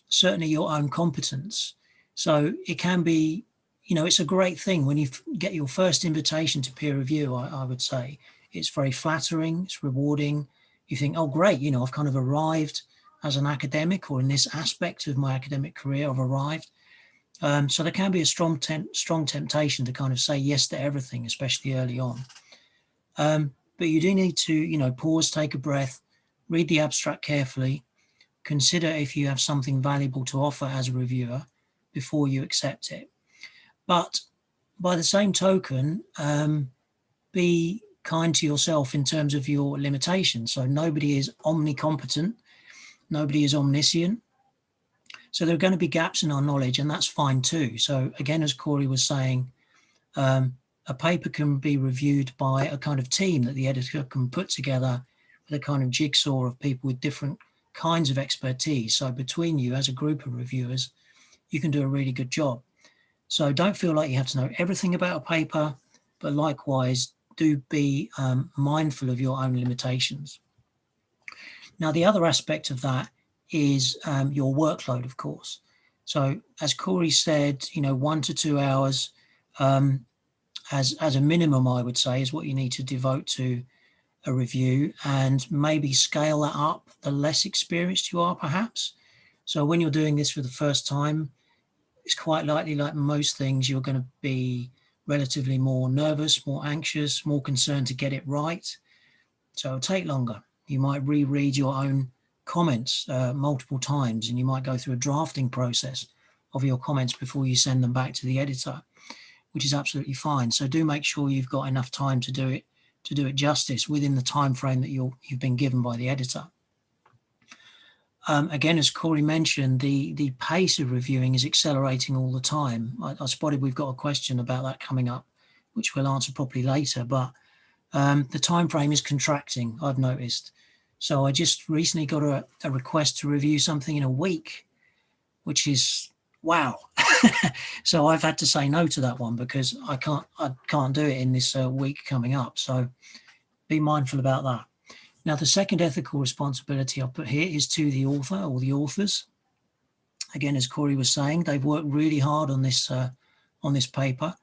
certainly your own competence. So it can be, it's a great thing when you get your first invitation to peer review, I would say. It's very flattering, it's rewarding. You think, oh, great, I've kind of arrived as an academic, or in this aspect of my academic career, I've arrived. So there can be a strong temptation to kind of say yes to everything, especially early on. But you do need to, pause, take a breath, read the abstract carefully, consider if you have something valuable to offer as a reviewer before you accept it. But by the same token, be kind to yourself in terms of your limitations. So nobody is omnicompetent. Nobody is omniscient. So there are going to be gaps in our knowledge, and that's fine too. So again, as Corey was saying, a paper can be reviewed by a kind of team that the editor can put together with a kind of jigsaw of people with different kinds of expertise. So between you as a group of reviewers, you can do a really good job. So don't feel like you have to know everything about a paper, but likewise, do be mindful of your own limitations. Now, the other aspect of that is your workload, of course. So as Corey said, 1 to 2 hours as a minimum, I would say, is what you need to devote to a review, and maybe scale that up the less experienced you are, perhaps. So when you're doing this for the first time, it's quite likely, like most things, you're going to be relatively more nervous, more anxious, more concerned to get it right. So it'll take longer. You might reread your own comments multiple times, and you might go through a drafting process of your comments before you send them back to the editor, which is absolutely fine. So do make sure you've got enough time to do it justice within the time frame that you've been given by the editor. Again, as Corey mentioned, the pace of reviewing is accelerating all the time. I spotted we've got a question about that coming up, which we'll answer properly later, but the time frame is contracting, I've noticed. So I just recently got a request to review something in a week, which is wow. So I've had to say no to that one because I can't do it in this week coming up. So be mindful about that. Now, the second ethical responsibility I'll put here is to the author or the authors. Again, as Corey was saying, they've worked really hard on this paper,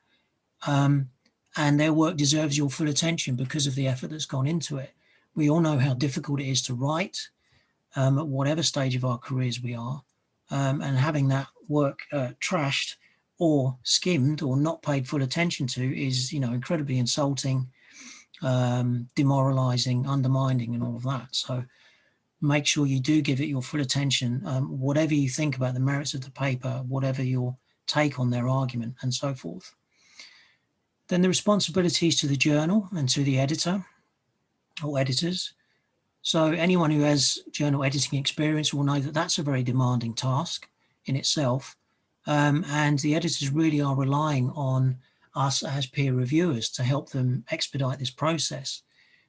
and their work deserves your full attention because of the effort that's gone into it. We all know how difficult it is to write at whatever stage of our careers we are, and having that work trashed or skimmed or not paid full attention to is, incredibly insulting, demoralizing, undermining, and all of that. So make sure you do give it your full attention, whatever you think about the merits of the paper, whatever your take on their argument, and so forth. Then the responsibilities to the journal and to the editor or editors. So anyone who has journal editing experience will know that that's a very demanding task in itself. And the editors really are relying on us as peer reviewers to help them expedite this process.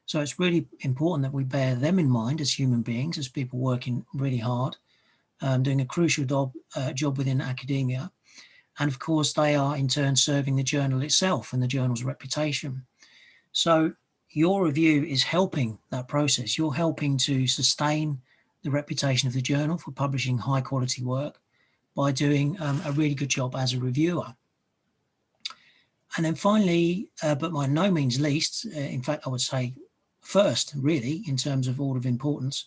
So it's really important that we bear them in mind as human beings, as people working really hard, doing a crucial job within academia. And of course, they are in turn serving the journal itself and the journal's reputation. So your review is helping that process. You're helping to sustain the reputation of the journal for publishing high quality work by doing a really good job as a reviewer. And then finally, but by no means least, in fact, I would say first, really, in terms of order of importance,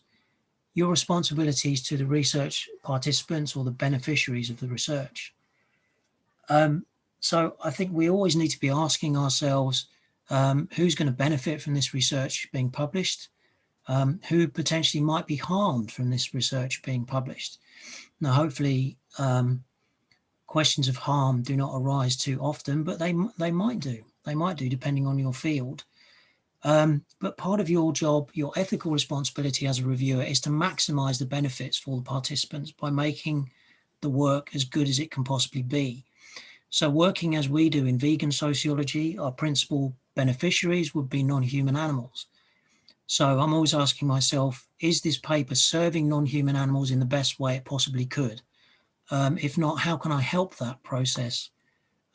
your responsibilities to the research participants or the beneficiaries of the research. So I think we always need to be asking ourselves, who's going to benefit from this research being published? Who potentially might be harmed from this research being published? Now, hopefully, questions of harm do not arise too often, but they might do. They might do, depending on your field. But part of your job, your ethical responsibility as a reviewer, is to maximize the benefits for the participants by making the work as good as it can possibly be. So working as we do in vegan sociology, our principal beneficiaries would be non-human animals. So I'm always asking myself, is this paper serving non-human animals in the best way it possibly could? If not, how can I help that process?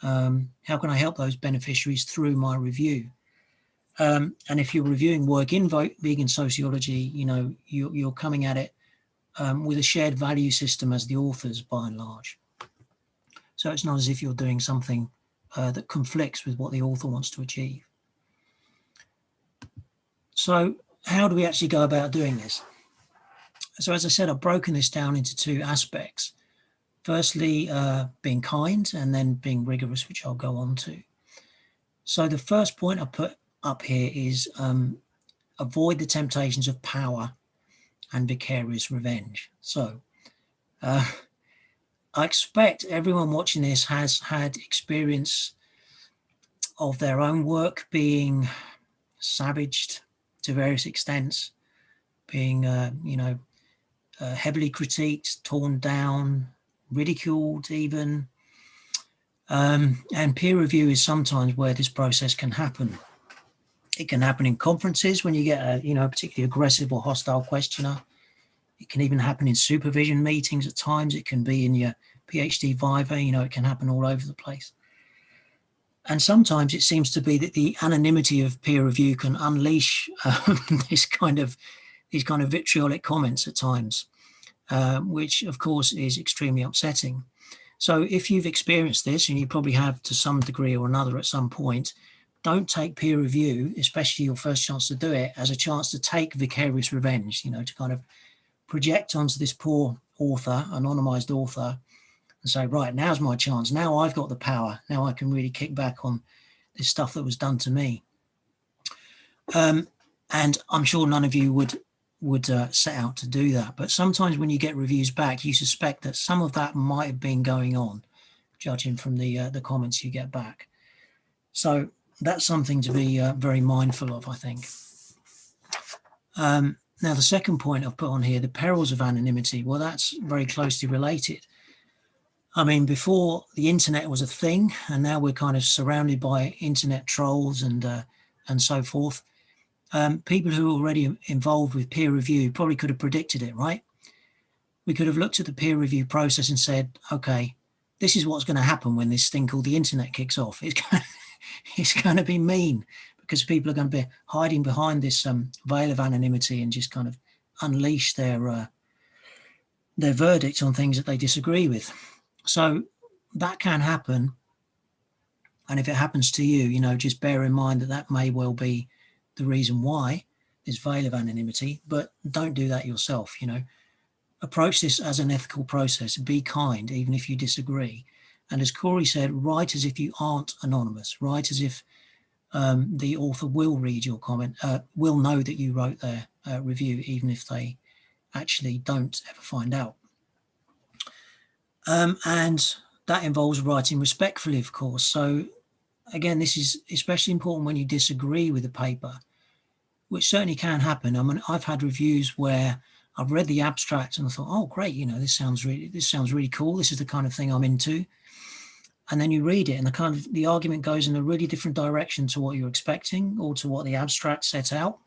How can I help those beneficiaries through my review? And if you're reviewing work in vegan sociology, you're coming at it with a shared value system as the authors, by and large. So it's not as if you're doing something that conflicts with what the author wants to achieve. So how do we actually go about doing this? So as I said, I've broken this down into two aspects. Firstly, being kind, and then being rigorous, which I'll go on to. So the first point I put up here is avoid the temptations of power and vicarious revenge. So I expect everyone watching this has had experience of their own work being savaged to various extents, being, heavily critiqued, torn down, ridiculed even. And peer review is sometimes where this process can happen. It can happen in conferences when you get a particularly aggressive or hostile questioner. It can even happen in supervision meetings at times. It can be in your PhD viva, it can happen all over the place. And sometimes it seems to be that the anonymity of peer review can unleash these kind of vitriolic comments at times, which of course is extremely upsetting. So if you've experienced this, and you probably have to some degree or another at some point, don't take peer review, especially your first chance to do it, as a chance to take vicarious revenge, to kind of project onto this poor author, anonymized author, and say, right, now's my chance. Now I've got the power. Now I can really kick back on this stuff that was done to me. And I'm sure none of you would set out to do that. But sometimes when you get reviews back, you suspect that some of that might have been going on, judging from the comments you get back. So that's something to be very mindful of, I think. Now, the second point I've put on here, the perils of anonymity, well, that's very closely related. I mean, before the internet was a thing, and now we're kind of surrounded by internet trolls and so forth. People who are already involved with peer review probably could have predicted it, right? We could have looked at the peer review process and said, okay, this is what's going to happen when this thing called the internet kicks off. It's going to be mean, because people are going to be hiding behind this veil of anonymity and just kind of unleash their verdict on things that they disagree with. So that can happen. And if it happens to you, just bear in mind that may well be the reason why, this veil of anonymity, but don't do that yourself. Approach this as an ethical process. Be kind, even if you disagree. And as Corey said, write as if you aren't anonymous. Write as if the author will read your comment, will know that you wrote their review, even if they actually don't ever find out. And that involves writing respectfully, of course. So again, this is especially important when you disagree with the paper, which certainly can happen. I mean, I've had reviews where I've read the abstract and I thought, oh, great, this sounds really cool. This is the kind of thing I'm into. And then you read it and the argument goes in a really different direction to what you're expecting or to what the abstract set out.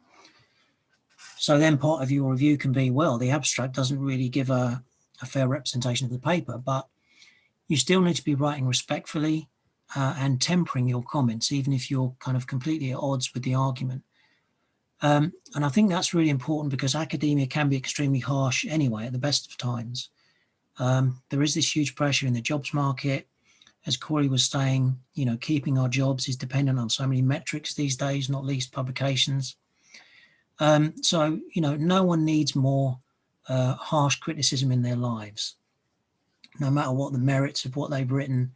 So then part of your review can be, well, the abstract doesn't really give a fair representation of the paper, but you still need to be writing respectfully and tempering your comments, even if you're kind of completely at odds with the argument. And I think that's really important because academia can be extremely harsh anyway at the best of times. There is this huge pressure in the jobs market. As Corey was saying, keeping our jobs is dependent on so many metrics these days, not least publications. So, no one needs more harsh criticism in their lives. No matter what the merits of what they've written,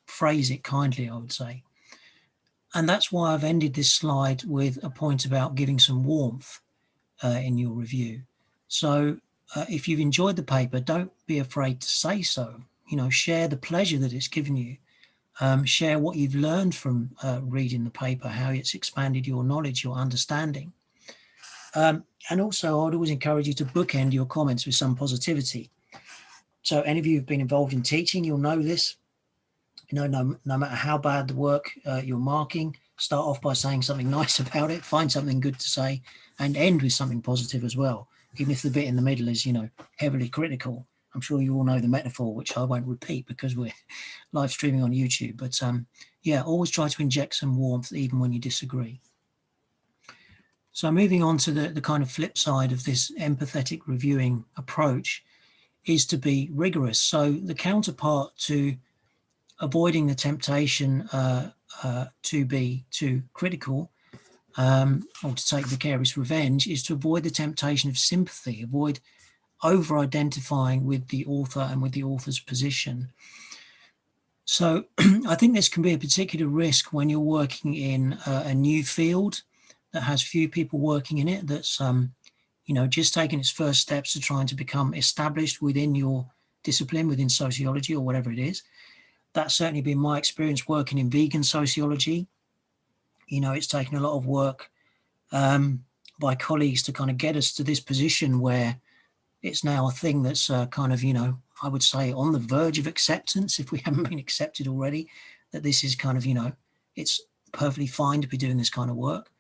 phrase it kindly, I would say. And that's why I've ended this slide with a point about giving some warmth in your review. So if you've enjoyed the paper, don't be afraid to say so. Share the pleasure that it's given you. Share what you've learned from reading the paper, how it's expanded your knowledge, your understanding. And also, I'd always encourage you to bookend your comments with some positivity. So any of you who've been involved in teaching, you'll know this. No matter how bad the work you're marking, start off by saying something nice about it, find something good to say, and end with something positive as well. Even if the bit in the middle is, heavily critical. I'm sure you all know the metaphor, which I won't repeat because we're live streaming on YouTube. But yeah, always try to inject some warmth even when you disagree. So moving on to the kind of flip side of this empathetic reviewing approach is to be rigorous. So the counterpart to avoiding the temptation to be too critical or to take vicarious revenge is to avoid the temptation of sympathy, avoid over-identifying with the author and with the author's position. So I think this can be a particular risk when you're working in a new field that has few people working in it, that's just taking its first steps to trying to become established within your discipline, within sociology or whatever it is. That's certainly been my experience working in vegan sociology. It's taken a lot of work by colleagues to kind of get us to this position where it's now a thing that's kind of, I would say on the verge of acceptance, if we haven't been accepted already, that this is kind of, it's perfectly fine to be doing this kind of work.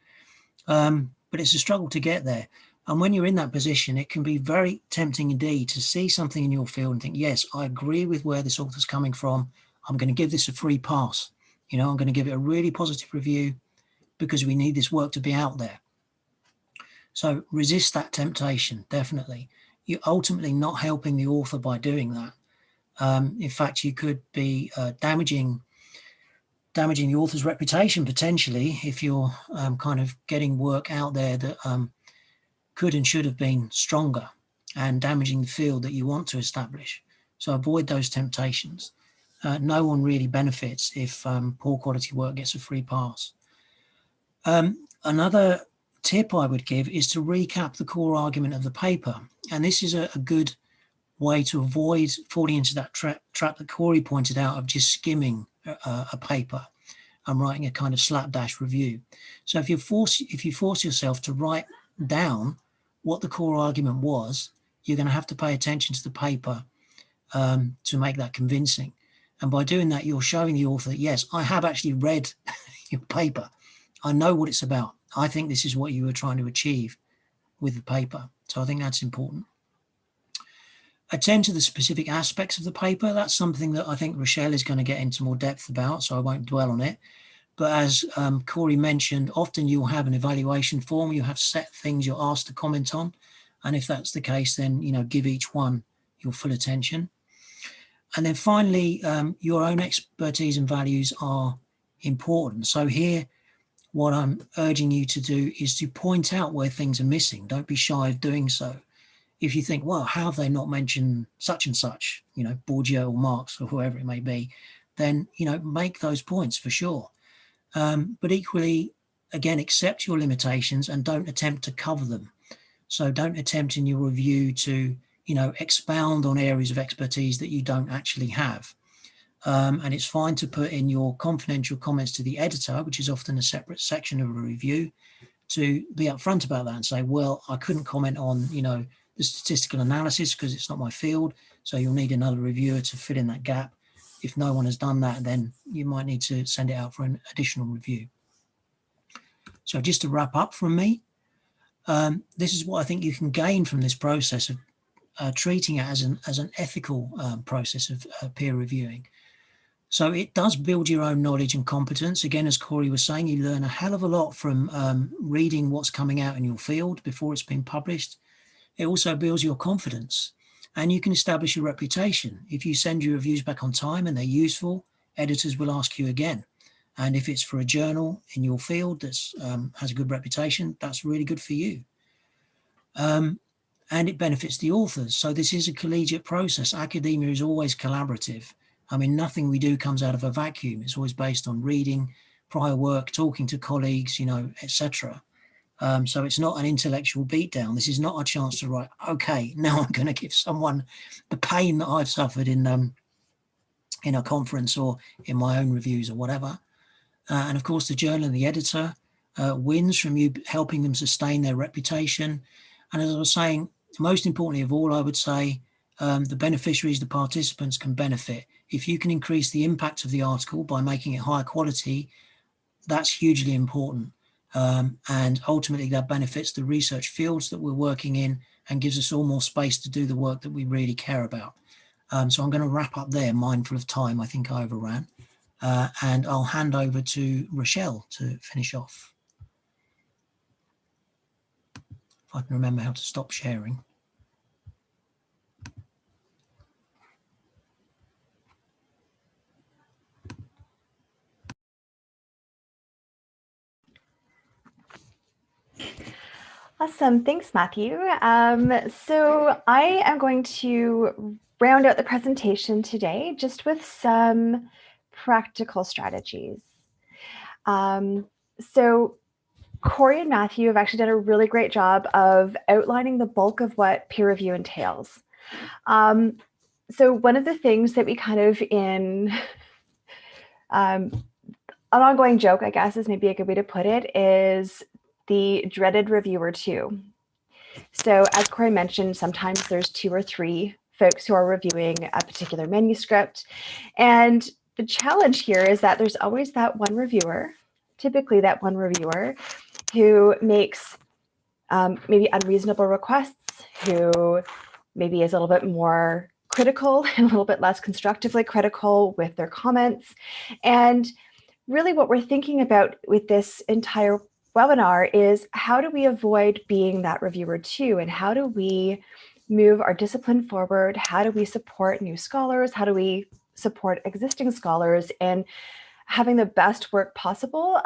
But it's a struggle to get there. And when you're in that position, it can be very tempting indeed to see something in your field and think, yes, I agree with where this author's coming from. I'm going to give this a free pass. I'm going to give it a really positive review because we need this work to be out there. So resist that temptation, definitely. You're ultimately not helping the author by doing that. In fact, you could be damaging the author's reputation potentially if you're kind of getting work out there that could and should have been stronger and damaging the field that you want to establish. So avoid those temptations. No one really benefits if poor quality work gets a free pass. Another tip I would give is to recap the core argument of the paper. And this is a good way to avoid falling into that trap that Corey pointed out of just skimming a paper and writing a kind of slapdash review. So if you force yourself to write down what the core argument was, you're going to have to pay attention to the paper to make that convincing. And by doing that, you're showing the author that, yes, I have actually read your paper. I know what it's about. I think this is what you were trying to achieve with the paper. So I think that's important. Attend to the specific aspects of the paper. That's something that I think Rochelle is going to get into more depth about, so I won't dwell on it. But as Corey mentioned, often you'll have an evaluation form. You have set things you're asked to comment on. And if that's the case, then, give each one your full attention. And then finally, your own expertise and values are important. So here, what I'm urging you to do is to point out where things are missing. Don't be shy of doing so. If you think, well, how have they not mentioned such and such, Bourdieu or Marx or whoever it may be, then, make those points for sure. But equally, again, accept your limitations and don't attempt to cover them. So don't attempt in your review to, expound on areas of expertise that you don't actually have. And it's fine to put in your confidential comments to the editor, which is often a separate section of a review, to be upfront about that and say, well, I couldn't comment on, the statistical analysis because it's not my field. So you'll need another reviewer to fill in that gap. If no one has done that, then you might need to send it out for an additional review. So just to wrap up from me, this is what I think you can gain from this process of treating it as an ethical process of peer reviewing. So it does build your own knowledge and competence. Again, as Corey was saying, you learn a hell of a lot from reading what's coming out in your field before it's been published. It also builds your confidence and you can establish your reputation. If you send your reviews back on time and they're useful, editors will ask you again. And if it's for a journal in your field that has a good reputation, that's really good for you. and it benefits the authors. So this is a collegiate process. Academia is always collaborative. I mean, nothing we do comes out of a vacuum. It's always based on reading, prior work, talking to colleagues, etc. So it's not an intellectual beatdown. This is not a chance to write, okay, now I'm going to give someone the pain that I've suffered in a conference or in my own reviews or whatever. And of course, the journal and the editor wins from you helping them sustain their reputation. And as I was saying, most importantly of all, I would say the beneficiaries, the participants can benefit. If you can increase the impact of the article by making it higher quality, that's hugely important. And ultimately that benefits the research fields that we're working in and gives us all more space to do the work that we really care about. So I'm going to wrap up there, mindful of time. I think I overran. And I'll hand over to Rochelle to finish off. If I can remember how to stop sharing. Awesome. Thanks, Matthew. So I am going to round out the presentation today just with some practical strategies. So Corey and Matthew have actually done a really great job of outlining the bulk of what peer review entails. So one of the things that we kind of in an ongoing joke, I guess is maybe a good way to put it, is the dreaded reviewer too. So as Corey mentioned, sometimes there's 2 or 3 folks who are reviewing a particular manuscript. And the challenge here is that there's always that one reviewer, typically that one reviewer, who makes maybe unreasonable requests, who maybe is a little bit more critical and a little bit less constructively critical with their comments. And really what we're thinking about with this entire webinar is how do we avoid being that reviewer too? And how do we move our discipline forward? How do we support new scholars? How do we support existing scholars in having the best work possible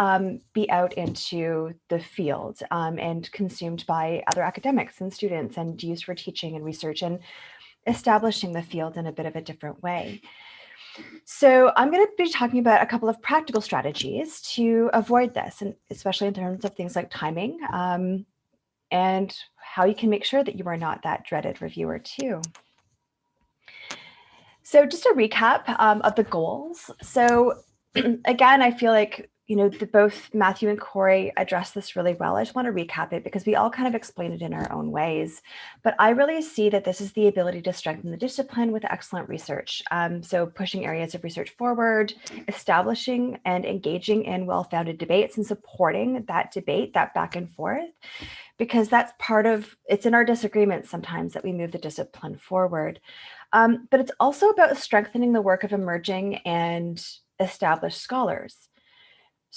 be out into the field and consumed by other academics and students and used for teaching and research and establishing the field in a bit of a different way? So I'm going to be talking about a couple of practical strategies to avoid this, and especially in terms of things like timing and how you can make sure that you are not that dreaded reviewer too. So just a recap of the goals. So again, I feel like, both Matthew and Corey addressed this really well. I just want to recap it because we all kind of explain it in our own ways. But I really see that this is the ability to strengthen the discipline with excellent research. So pushing areas of research forward, establishing and engaging in well-founded debates and supporting that debate, that back and forth, because that's part of, it's in our disagreements sometimes that we move the discipline forward. But it's also about strengthening the work of emerging and established scholars.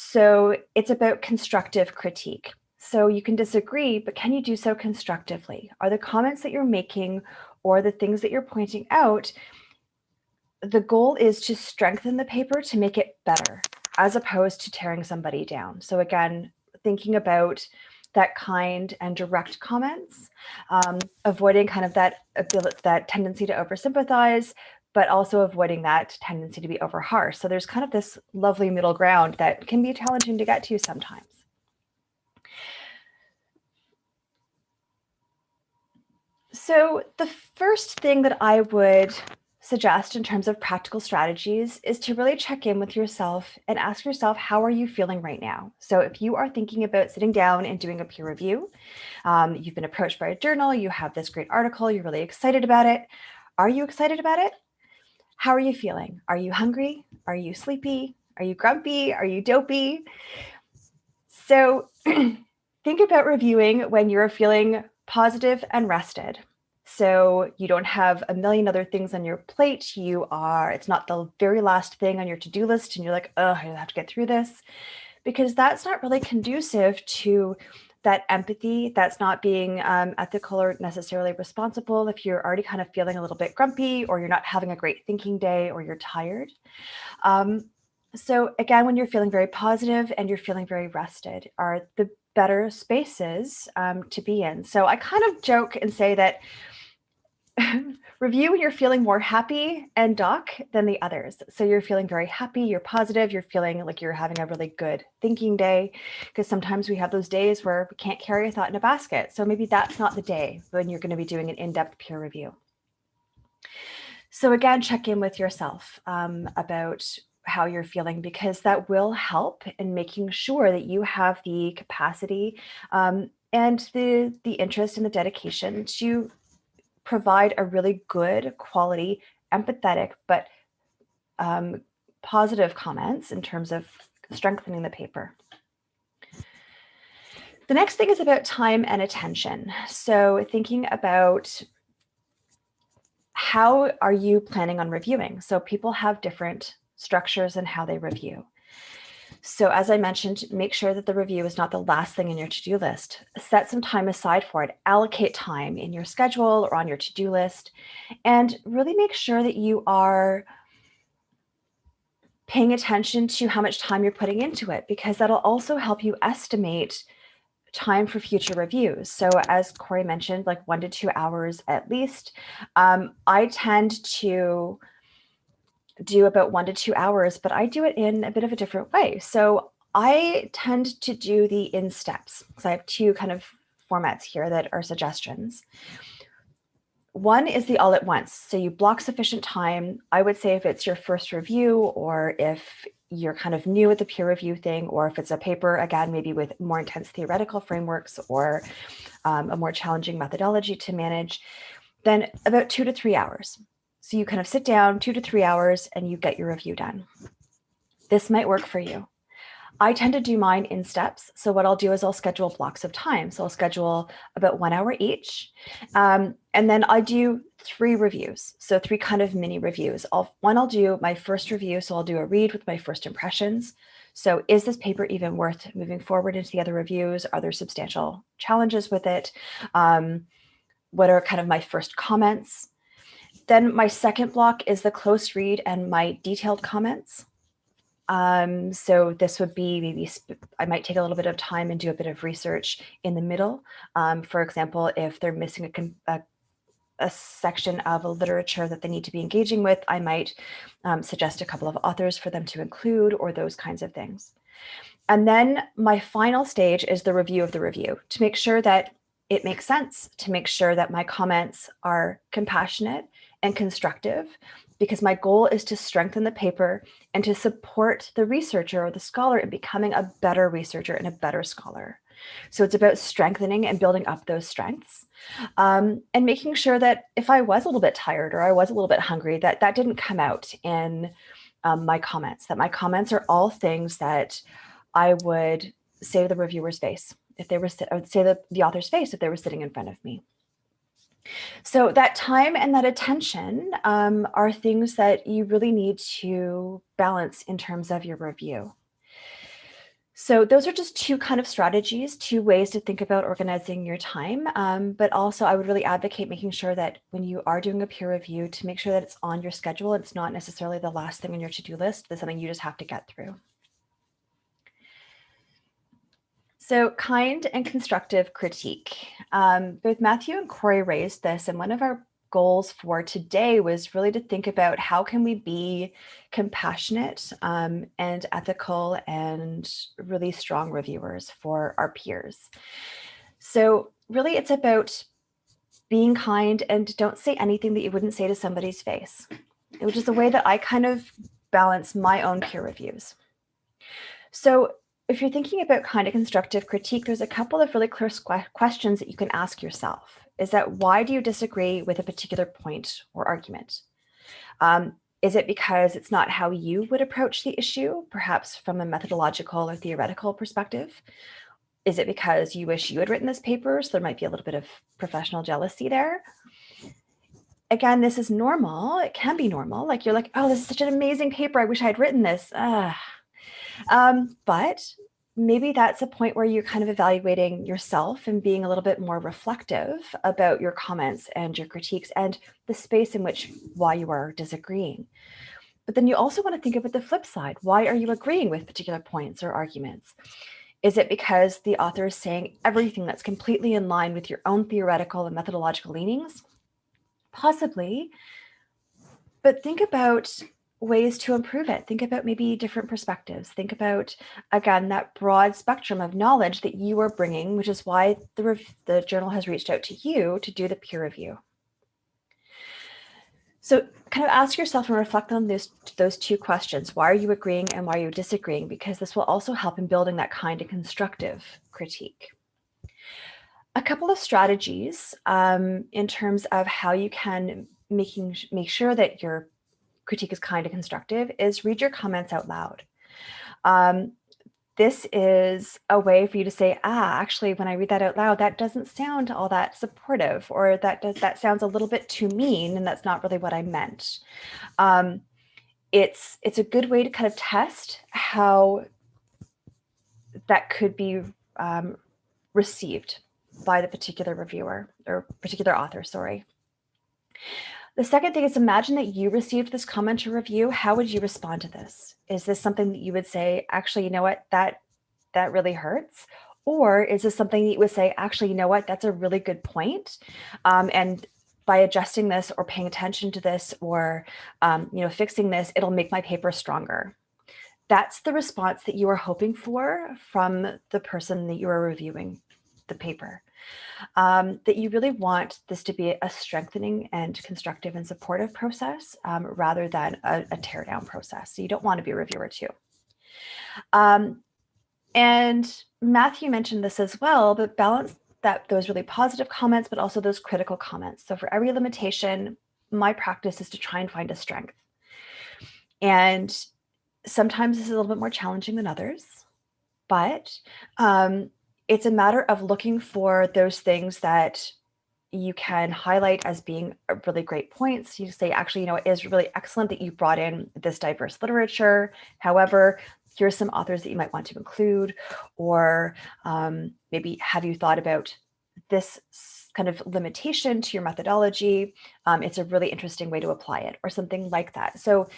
So it's about constructive critique. So you can disagree, but can you do so constructively? Are the comments that you're making or the things that you're pointing out, the goal is to strengthen the paper to make it better, as opposed to tearing somebody down. So again, thinking about that kind and direct comments, avoiding kind of that tendency to oversympathize, but also avoiding that tendency to be over harsh. So there's kind of this lovely middle ground that can be challenging to get to sometimes. So the first thing that I would suggest in terms of practical strategies is to really check in with yourself and ask yourself, how are you feeling right now? So if you are thinking about sitting down and doing a peer review, you've been approached by a journal, you have this great article, you're really excited about it. Are you excited about it? How are you feeling? Are you hungry? Are you sleepy? Are you grumpy? Are you dopey? So think about reviewing when you're feeling positive and rested. So you don't have a million other things on your plate. It's not the very last thing on your to-do list and you're like, oh, I have to get through this, because that's not really conducive to that empathy. That's not being ethical or necessarily responsible if you're already kind of feeling a little bit grumpy or you're not having a great thinking day or you're tired. So again, when you're feeling very positive and you're feeling very rested, are the better spaces to be in. So I kind of joke and say that review when you're feeling more happy and doc than the others. So you're feeling very happy, you're positive, you're feeling like you're having a really good thinking day, because sometimes we have those days where we can't carry a thought in a basket. So maybe that's not the day when you're going to be doing an in-depth peer review. So again, check in with yourself about how you're feeling, because that will help in making sure that you have the capacity and the interest and the dedication to provide a really good quality, empathetic, but positive comments in terms of strengthening the paper. The next thing is about time and attention. So thinking about how are you planning on reviewing? So people have different structures in how they review. So as I mentioned, make sure that the review is not the last thing in your to-do list. Set some time aside for it. Allocate time in your schedule or on your to-do list, and really make sure that you are paying attention to how much time you're putting into it, because that'll also help you estimate time for future reviews. So as Corey mentioned, like 1 to 2 hours at least. I tend to do about 1 to 2 hours, but I do it in a bit of a different way. So I tend to do the in steps. So I have 2 kind of formats here that are suggestions. One is the all at once. So you block sufficient time. I would say if it's your first review, or if you're kind of new at the peer review thing, or if it's a paper, again, maybe with more intense theoretical frameworks or a more challenging methodology to manage, then about 2 to 3 hours. So you kind of sit down 2 to 3 hours and you get your review done. This might work for you. I tend to do mine in steps. So what I'll do is I'll schedule blocks of time. So I'll schedule about 1 hour each. And then I do 3 reviews. So 3 kind of mini reviews. I'll do my first review. So I'll do a read with my first impressions. So is this paper even worth moving forward into the other reviews? Are there substantial challenges with it? What are kind of my first comments? Then my second block is the close read and my detailed comments. So this would be maybe I might take a little bit of time and do a bit of research in the middle. For example, if they're missing a section of a literature that they need to be engaging with, I might suggest a couple of authors for them to include, or those kinds of things. And then my final stage is the review of the review, to make sure that it makes sense, to make sure that my comments are compassionate and constructive, because my goal is to strengthen the paper and to support the researcher or the scholar in becoming a better researcher and a better scholar. So it's about strengthening and building up those strengths, and making sure that if I was a little bit tired or I was a little bit hungry, that didn't come out in my comments, that my comments are all things that I would say to the reviewer's face if they were, I would say the author's face if they were sitting in front of me. So that time and that attention are things that you really need to balance in terms of your review. So those are just 2 kind of strategies, 2 ways to think about organizing your time. But also I would really advocate making sure that when you are doing a peer review, to make sure that it's on your schedule. It's not necessarily the last thing on your to-do list. It's something you just have to get through. So kind and constructive critique. Both Matthew and Corey raised this, and one of our goals for today was really to think about how can we be compassionate and ethical and really strong reviewers for our peers. So really it's about being kind and don't say anything that you wouldn't say to somebody's face, which is the way that I kind of balance my own peer reviews. So if you're thinking about kind of constructive critique, there's a couple of really clear questions that you can ask yourself. Is that, why do you disagree with a particular point or argument? Is it because it's not how you would approach the issue, perhaps from a methodological or theoretical perspective? Is it because you wish you had written this paper, so there might be a little bit of professional jealousy there? Again, this is normal. It can be normal. Like you're like, oh, this is such an amazing paper. I wish I had written this. But maybe that's a point where you're kind of evaluating yourself and being a little bit more reflective about your comments and your critiques and the space in which why you are disagreeing. But then you also want to think about the flip side. Why are you agreeing with particular points or arguments? Is it because the author is saying everything that's completely in line with your own theoretical and methodological leanings? Possibly, but think about ways to improve it. Think about maybe different perspectives. Think about, again, that broad spectrum of knowledge that you are bringing, which is why the journal has reached out to you to do the peer review. So kind of ask yourself and reflect on those two questions. Why are you agreeing and why are you disagreeing? Because this will also help in building that kind of constructive critique. A couple of strategies in terms of how you can make sure that your critique is kind of constructive is read your comments out loud. This is a way for you to say, actually, when I read that out loud, that doesn't sound all that supportive, or that sounds a little bit too mean, and that's not really what I meant. It's a good way to kind of test how that could be received by the particular reviewer or particular author, sorry. The second thing is, imagine that you received this comment or review. How would you respond to this? Is this something that you would say, actually, you know what, that really hurts? Or is this something that you would say, actually, you know what, that's a really good point. And by adjusting this or paying attention to this or fixing this, it'll make my paper stronger. That's the response that you are hoping for from the person that you are reviewing the paper. That you really want this to be a strengthening and constructive and supportive process rather than a tear down process. So you don't want to be a reviewer too. And Matthew mentioned this as well, but balance those really positive comments, but also those critical comments. So for every limitation, my practice is to try and find a strength. And sometimes this is a little bit more challenging than others, but it's a matter of looking for those things that you can highlight as being really great points. You say, actually, it is really excellent that you brought in this diverse literature. However, here's some authors that you might want to include, or maybe have you thought about this kind of limitation to your methodology? It's a really interesting way to apply it, or something like that. So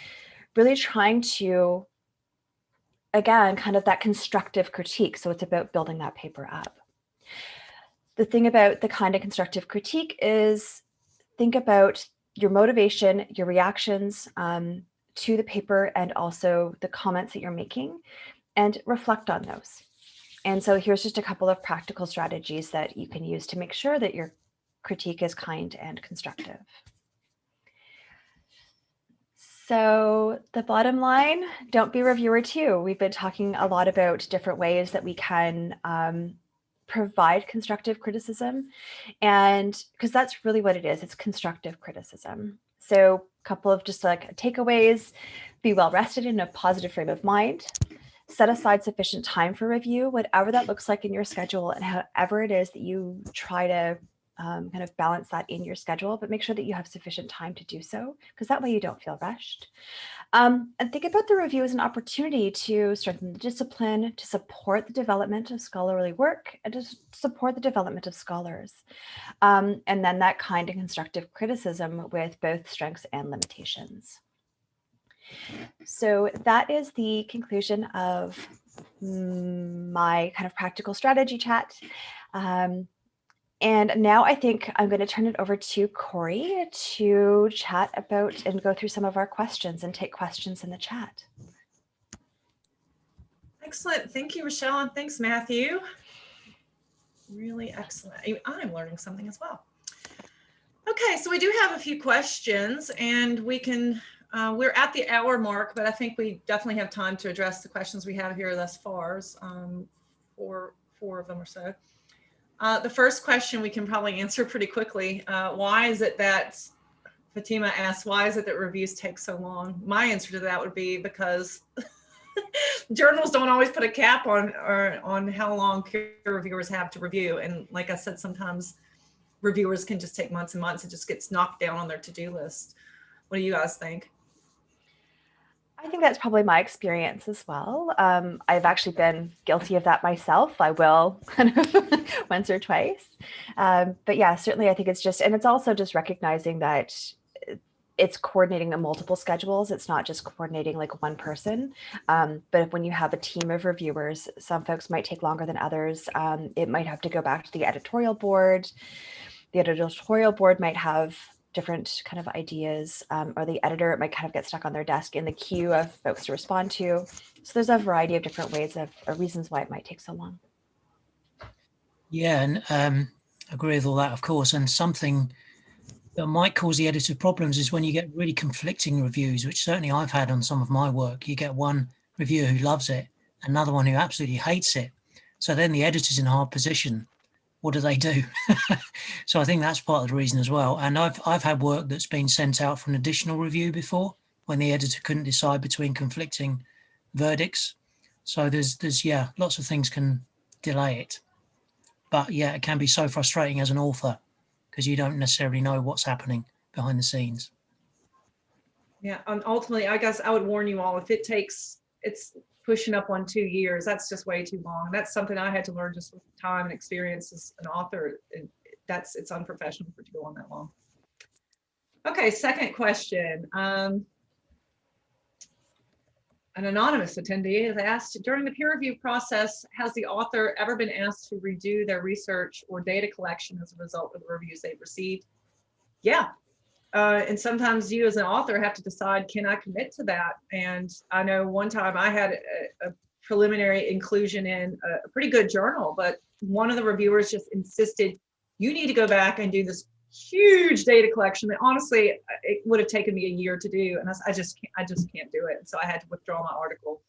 really trying to, again, kind of that constructive critique. So it's about building that paper up. The thing about the kind of constructive critique is think about your motivation, your reactions to the paper, and also the comments that you're making, and reflect on those. And so here's just a couple of practical strategies that you can use to make sure that your critique is kind and constructive. So the bottom line, don't be a reviewer too. We've been talking a lot about different ways that we can provide constructive criticism, and because that's really what it is, it's constructive criticism. So a couple of just like takeaways: be well rested in a positive frame of mind, set aside sufficient time for review, whatever that looks like in your schedule, and however it is that you try to kind of balance that in your schedule, but make sure that you have sufficient time to do so, because that way you don't feel rushed. And think about the review as an opportunity to strengthen the discipline, to support the development of scholarly work, and to support the development of scholars. And then that kind of constructive criticism with both strengths and limitations. So that is the conclusion of my kind of practical strategy chat. And now I think I'm going to turn it over to Corey to chat about and go through some of our questions and take questions in the chat. Excellent. Thank you, Rochelle, and thanks, Matthew. Really excellent. I'm learning something as well. Okay, so we do have a few questions, and we can, we're at the hour mark, but I think we definitely have time to address the questions we have here thus far, four of them or so. The first question we can probably answer pretty quickly. Why is it that, Fatima asks, why is it that reviews take so long? My answer to that would be because journals don't always put a cap on how long peer reviewers have to review. And like I said, sometimes reviewers can just take months and months. It just gets knocked down on their to-do list. What do you guys think? I think that's probably my experience as well. I've actually been guilty of that myself. I will kind of once or twice. But yeah, certainly I think it's just, and it's also just recognizing that it's coordinating multiple schedules. It's not just coordinating like one person. But when you have a team of reviewers, some folks might take longer than others. It might have to go back to the editorial board. The editorial board might have different kind of ideas, or the editor, it might kind of get stuck on their desk in the queue of folks to respond to. So there's a variety of different ways of reasons why it might take so long. Yeah, and agree with all that, of course. And something that might cause the editor problems is when you get really conflicting reviews, which certainly I've had on some of my work. You get one reviewer who loves it, another one who absolutely hates it. So then the editor's in a hard position. What do they do? So I think that's part of the reason as well. And I've had work that's been sent out for an additional review before when the editor couldn't decide between conflicting verdicts. So there's yeah, lots of things can delay it. But yeah, it can be so frustrating as an author because you don't necessarily know what's happening behind the scenes. Yeah, and ultimately, I guess I would warn you all, if it's pushing up on 2 years, that's just way too long. That's something I had to learn just with time and experience as an author. It's unprofessional for it to go on that long. Okay, second question. An anonymous attendee has asked, during the peer review process, has the author ever been asked to redo their research or data collection as a result of the reviews they've received? Yeah. And sometimes you as an author have to decide, can I commit to that? And I know one time I had a preliminary inclusion in a pretty good journal, but one of the reviewers just insisted, you need to go back and do this huge data collection that honestly, it would have taken me a year to do. And I just can't do it. So I had to withdraw my article.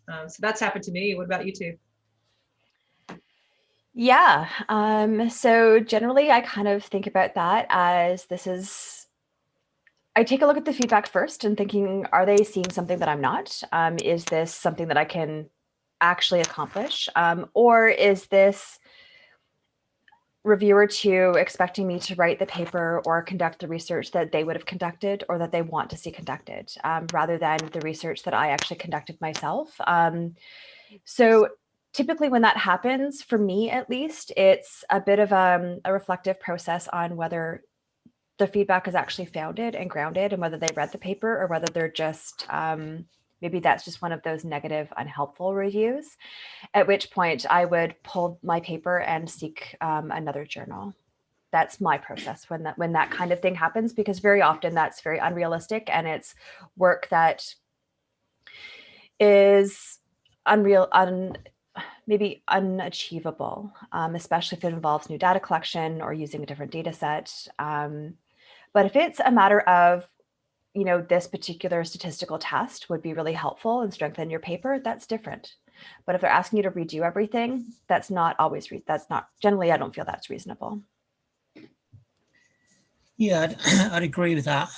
So that's happened to me. What about you two? Yeah. So generally I kind of think about that as I take a look at the feedback first and thinking, are they seeing something that I'm not? Is this something that I can actually accomplish? Or is this reviewer two expecting me to write the paper or conduct the research that they would have conducted or that they want to see conducted, rather than the research that I actually conducted myself? So typically when that happens, for me at least, it's a bit of a reflective process on whether the feedback is actually founded and grounded and whether they read the paper or whether they're just, maybe that's just one of those negative, unhelpful reviews, at which point I would pull my paper and seek another journal. That's my process when that kind of thing happens, because very often that's very unrealistic and it's work that is maybe unachievable, especially if it involves new data collection or using a different data set. But if it's a matter of, this particular statistical test would be really helpful and strengthen your paper, that's different. But if they're asking you to redo everything, that's not generally, I don't feel that's reasonable. Yeah, I'd agree with that.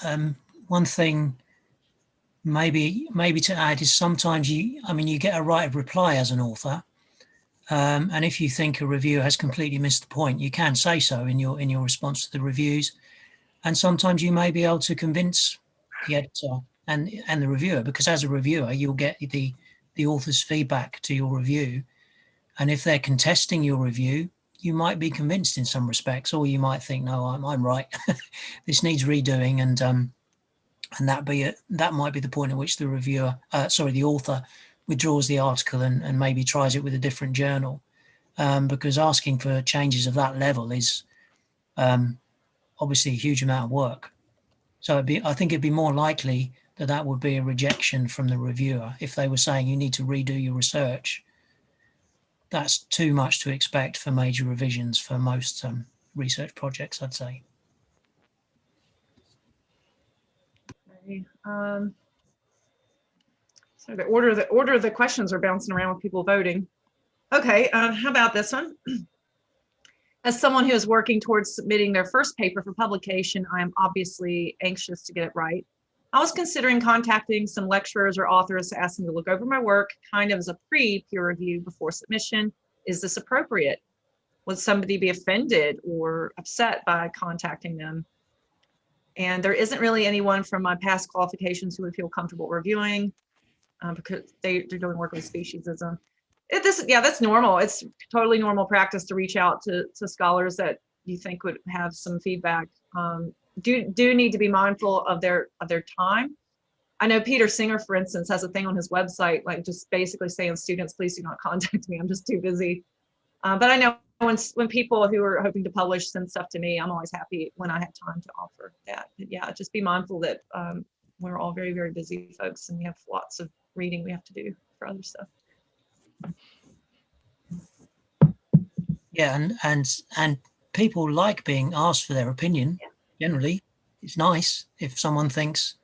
One thing maybe to add is sometimes you get a right of reply as an author. And if you think a reviewer has completely missed the point, you can say so in your response to the reviews. And sometimes you may be able to convince the editor and the reviewer, because as a reviewer, you'll get the author's feedback to your review. And if they're contesting your review, you might be convinced in some respects, or you might think, no, I'm right. This needs redoing. And that might be the point at which the author withdraws the article and maybe tries it with a different journal, because asking for changes of that level is obviously a huge amount of work. So I think it'd be more likely that would be a rejection from the reviewer if they were saying you need to redo your research. That's too much to expect for major revisions for most research projects, I'd say. Okay. So the order of the questions are bouncing around with people voting. Okay, how about this one? As someone who is working towards submitting their first paper for publication, I am obviously anxious to get it right. I was considering contacting some lecturers or authors to ask them to look over my work, kind of as a pre-peer review before submission. Is this appropriate? Would somebody be offended or upset by contacting them? And there isn't really anyone from my past qualifications who would feel comfortable reviewing, because they're doing work with speciesism. That's normal. It's totally normal practice to reach out to scholars that you think would have some feedback. do need to be mindful of their time. I know Peter Singer, for instance, has a thing on his website, like just basically saying, students, please do not contact me. I'm just too busy. But I know when people who are hoping to publish send stuff to me, I'm always happy when I have time to offer that. But yeah, just be mindful that we're all very, very busy folks, and we have lots of reading we have to do for other stuff. Yeah, and people like being asked for their opinion. Yeah. Generally, it's nice if someone thinks,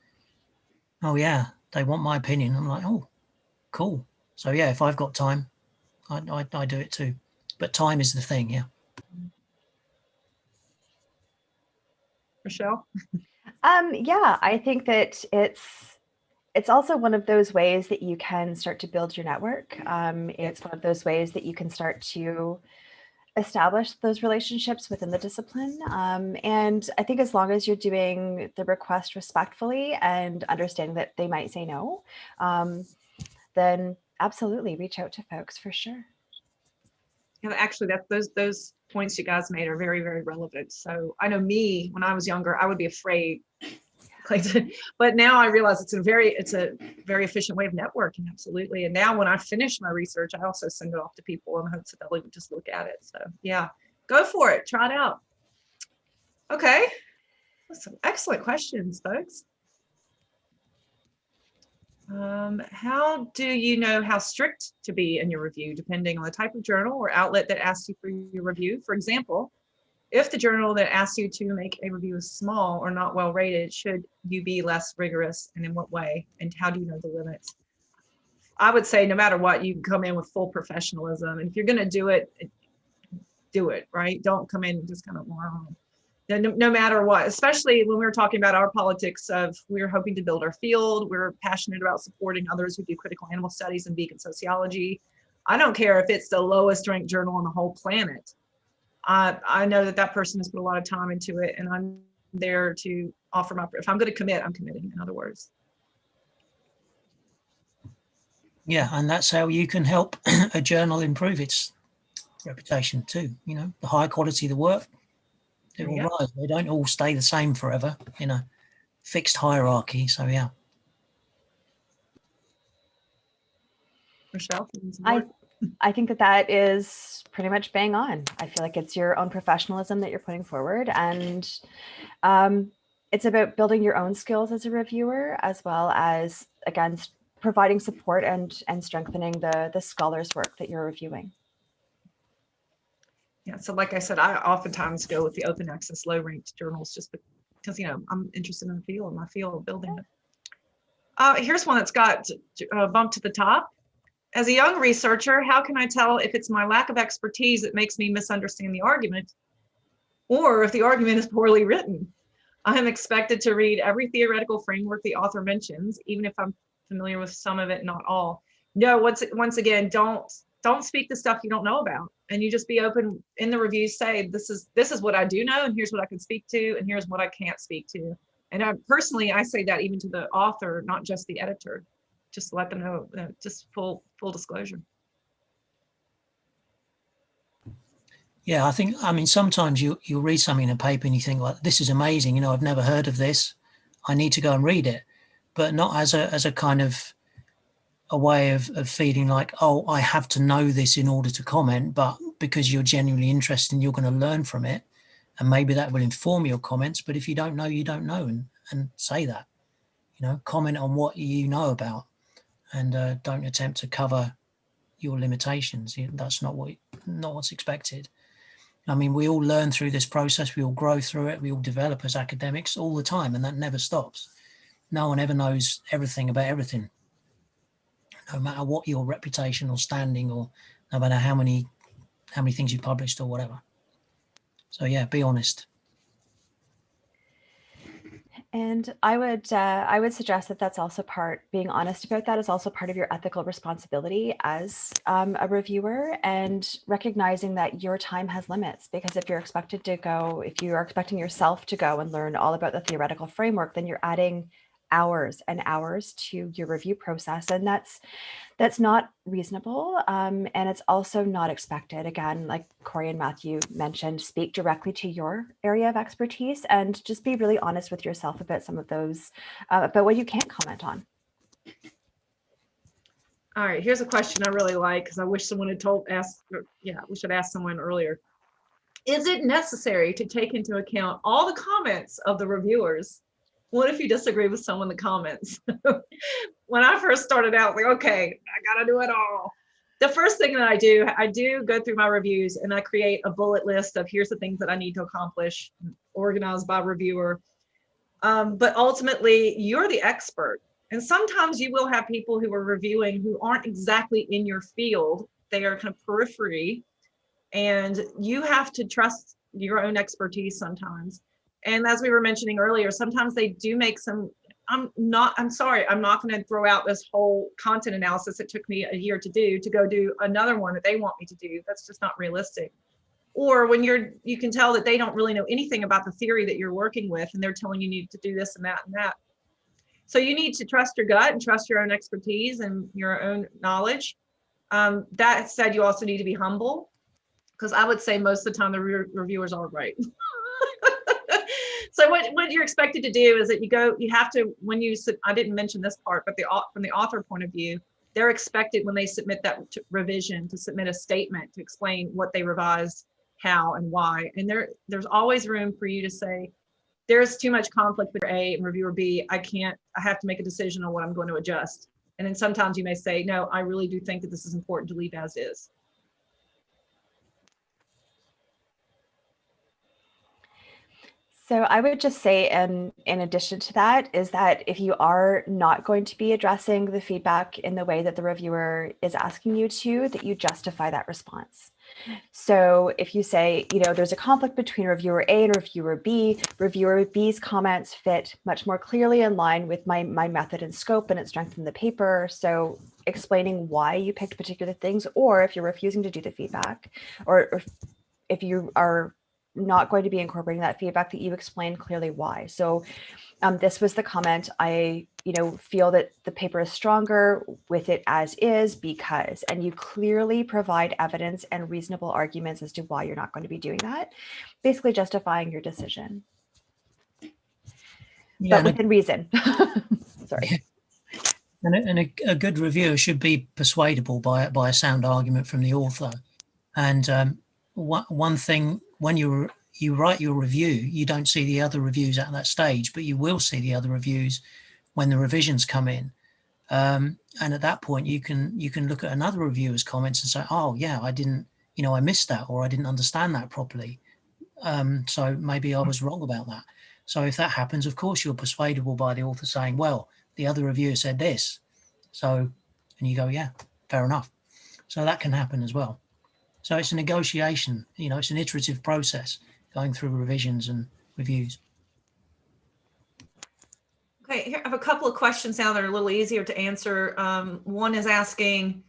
oh yeah, they want my opinion. I'm like, oh, cool. So yeah, if I've got time, I do it too. But time is the thing, yeah. Rochelle? Yeah, I think that it's also one of those ways that you can start to build your network. It's one of those ways that you can start to establish those relationships within the discipline. And I think as long as you're doing the request respectfully and understanding that they might say no, then absolutely reach out to folks for sure. Yeah, actually, those points you guys made are very, very relevant. So I know me, when I was younger, I would be afraid. But now I realize it's a very efficient way of networking, absolutely. And now when I finish my research, I also send it off to people in hopes that they'll just look at it. So yeah, go for it, try it out. Okay, that's some excellent questions, folks. How do you know how strict to be in your review, depending on the type of journal or outlet that asks you for your review? For example, if the journal that asks you to make a review is small or not well rated, should you be less rigorous, and in what way? And how do you know the limits? I would say no matter what, you can come in with full professionalism. And if you're going to do it, right? Don't come in just kind of, no matter what, especially when we were talking about our politics of we're hoping to build our field. We're passionate about supporting others who do critical animal studies and vegan sociology. I don't care if it's the lowest ranked journal on the whole planet. I know that person has put a lot of time into it, and I'm there to offer my, if I'm going to commit, I'm committing, in other words. Yeah, and that's how you can help a journal improve its reputation too. You know, the higher quality of the work, it will rise. They don't all stay the same forever in a fixed hierarchy. So yeah. Rochelle? I think that is pretty much bang on. I feel like it's your own professionalism that you're putting forward, and it's about building your own skills as a reviewer, as well as, again, providing support and strengthening the scholar's work that you're reviewing. Yeah, so like I said, I oftentimes go with the open access, low ranked journals just because, I'm interested in the field, my field, building it. Here's one that's got bumped to the top. As a young researcher, how can I tell if it's my lack of expertise that makes me misunderstand the argument, or if the argument is poorly written? I am expected to read every theoretical framework the author mentions, even if I'm familiar with some of it, not all. No, once again, don't speak the stuff you don't know about, and you just be open in the reviews. Say this is what I do know, and here's what I can speak to, and here's what I can't speak to. And I say that even to the author, not just the editor. Just let them know, just full disclosure. Yeah, I mean, sometimes you'll read something in a paper and you think, like, this is amazing. I've never heard of this. I need to go and read it, but not as a kind of a way of feeling like, oh, I have to know this in order to comment, but because you're genuinely interested and you're going to learn from it, and maybe that will inform your comments. But if you don't know, you don't know, and say that, comment on what you know about. And don't attempt to cover your limitations. That's not what's expected. I mean, we all learn through this process. We all grow through it. We all develop as academics all the time, and that never stops. No one ever knows everything about everything, no matter what your reputation or standing, or no matter how many things you've published or whatever. So yeah, be honest. And I would suggest that that's also being honest about that is also part of your ethical responsibility as a reviewer, and recognizing that your time has limits, because if you are expecting yourself to go and learn all about the theoretical framework, then you're adding hours and hours to your review process, and that's not reasonable, and it's also not expected. Again, like Corey and Matthew mentioned, speak directly to your area of expertise and just be really honest with yourself about some of those, about what you can't comment on. All right, here's a question I really like, because I wish someone had we should ask someone earlier. Is it necessary to take into account all the comments of the reviewers? What if you disagree with some of the comments? When I first started out, like, okay, I gotta do it all. The first thing that I do go through my reviews and I create a bullet list of here's the things that I need to accomplish, organized by reviewer. But ultimately, you're the expert. And sometimes you will have people who are reviewing who aren't exactly in your field. They are kind of periphery, and you have to trust your own expertise sometimes. And as we were mentioning earlier, sometimes they do make some, I'm sorry, I'm not going to throw out this whole content analysis it took me a year to go do another one that they want me to do. That's just not realistic. Or when you can tell that they don't really know anything about the theory that you're working with, and they're telling you need to do this and that and that. So you need to trust your gut and trust your own expertise and your own knowledge. That said, you also need to be humble, because I would say most of the time the reviewers are right. So what you're expected to do is that you have to, I didn't mention this part, but from the author point of view, they're expected when they submit that revision to submit a statement to explain what they revised, how and why. And there's always room for you to say, there's too much conflict with A and reviewer B. I have to make a decision on what I'm going to adjust. And then sometimes you may say, no, I really do think that this is important to leave as is. So I would just say, in addition to that, is that if you are not going to be addressing the feedback in the way that the reviewer is asking you to, that you justify that response. So if you say, there's a conflict between reviewer A and reviewer B's comments fit much more clearly in line with my method and scope, and it strengthened the paper. So explaining why you picked particular things, or if you're refusing to do the feedback, or if you are not going to be incorporating that feedback, that you explain clearly why. So this was the comment. I, feel that the paper is stronger with it as is because, and you clearly provide evidence and reasonable arguments as to why you're not going to be doing that, basically justifying your decision. Yeah, but within reason. Sorry. And a good reviewer should be persuadable by a sound argument from the author. And one thing, when you write your review, you don't see the other reviews at that stage, but you will see the other reviews when the revisions come in. And at that point, you can look at another reviewer's comments and say, oh yeah, I didn't, I missed that, or I didn't understand that properly. So maybe I was wrong about that. So if that happens, of course, you're persuadable by the author saying, well, the other reviewer said this. So, and you go, yeah, fair enough. So that can happen as well. So it's a negotiation, it's an iterative process going through revisions and reviews. Okay, here I have a couple of questions now that are a little easier to answer. One is asking,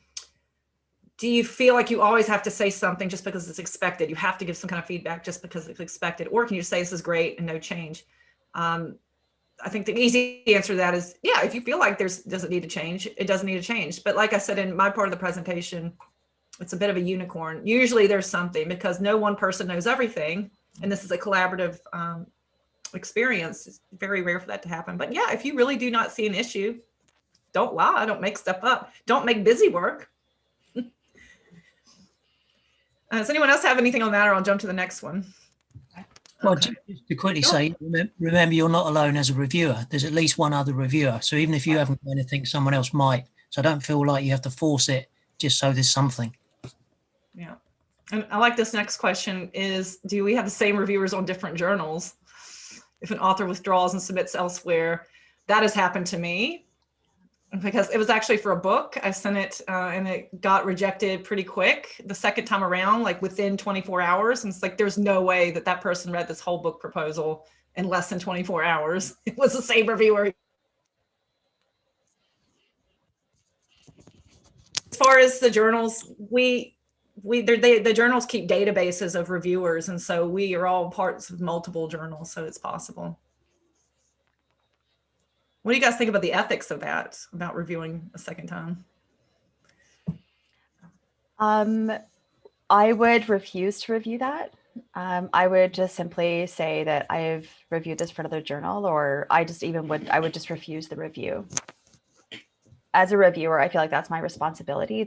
do you feel like you always have to say something just because it's expected? You have to give some kind of feedback just because it's expected, or can you say this is great and no change? I think the easy answer to that is, yeah, if you feel like doesn't need to change, it doesn't need to change. But like I said in my part of the presentation, it's a bit of a unicorn. Usually there's something, because no one person knows everything. And this is a collaborative experience. It's very rare for that to happen. But yeah, if you really do not see an issue, don't lie, don't make stuff up, don't make busy work. Does anyone else have anything on that, or I'll jump to the next one? Well, just to quickly say, remember, you're not alone as a reviewer. There's at least one other reviewer. So even if you haven't got anything, someone else might. So don't feel like you have to force it just so there's something. Yeah. And I like this next question is, do we have the same reviewers on different journals? If an author withdraws and submits elsewhere, that has happened to me, because it was actually for a book. I sent it and it got rejected pretty quick the second time around, like within 24 hours. And it's like, there's no way that person read this whole book proposal in less than 24 hours. It was the same reviewer. As far as the journals, the journals keep databases of reviewers. And so we are all parts of multiple journals. So it's possible. What do you guys think about the ethics of that, about reviewing a second time? I would refuse to review that. I would just simply say that I've reviewed this for another journal, or I would just refuse the review. As a reviewer, I feel like that's my responsibility,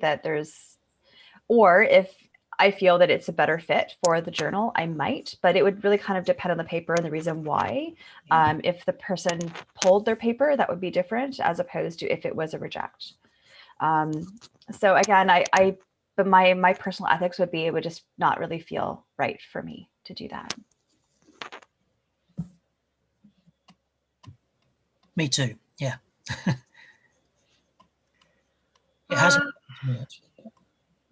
or if I feel that it's a better fit for the journal, I might, but it would really kind of depend on the paper and the reason why. If the person pulled their paper, that would be different, as opposed to if it was a reject. So again, but my personal ethics would be, it would just not really feel right for me to do that. Me too. Yeah. It hasn't.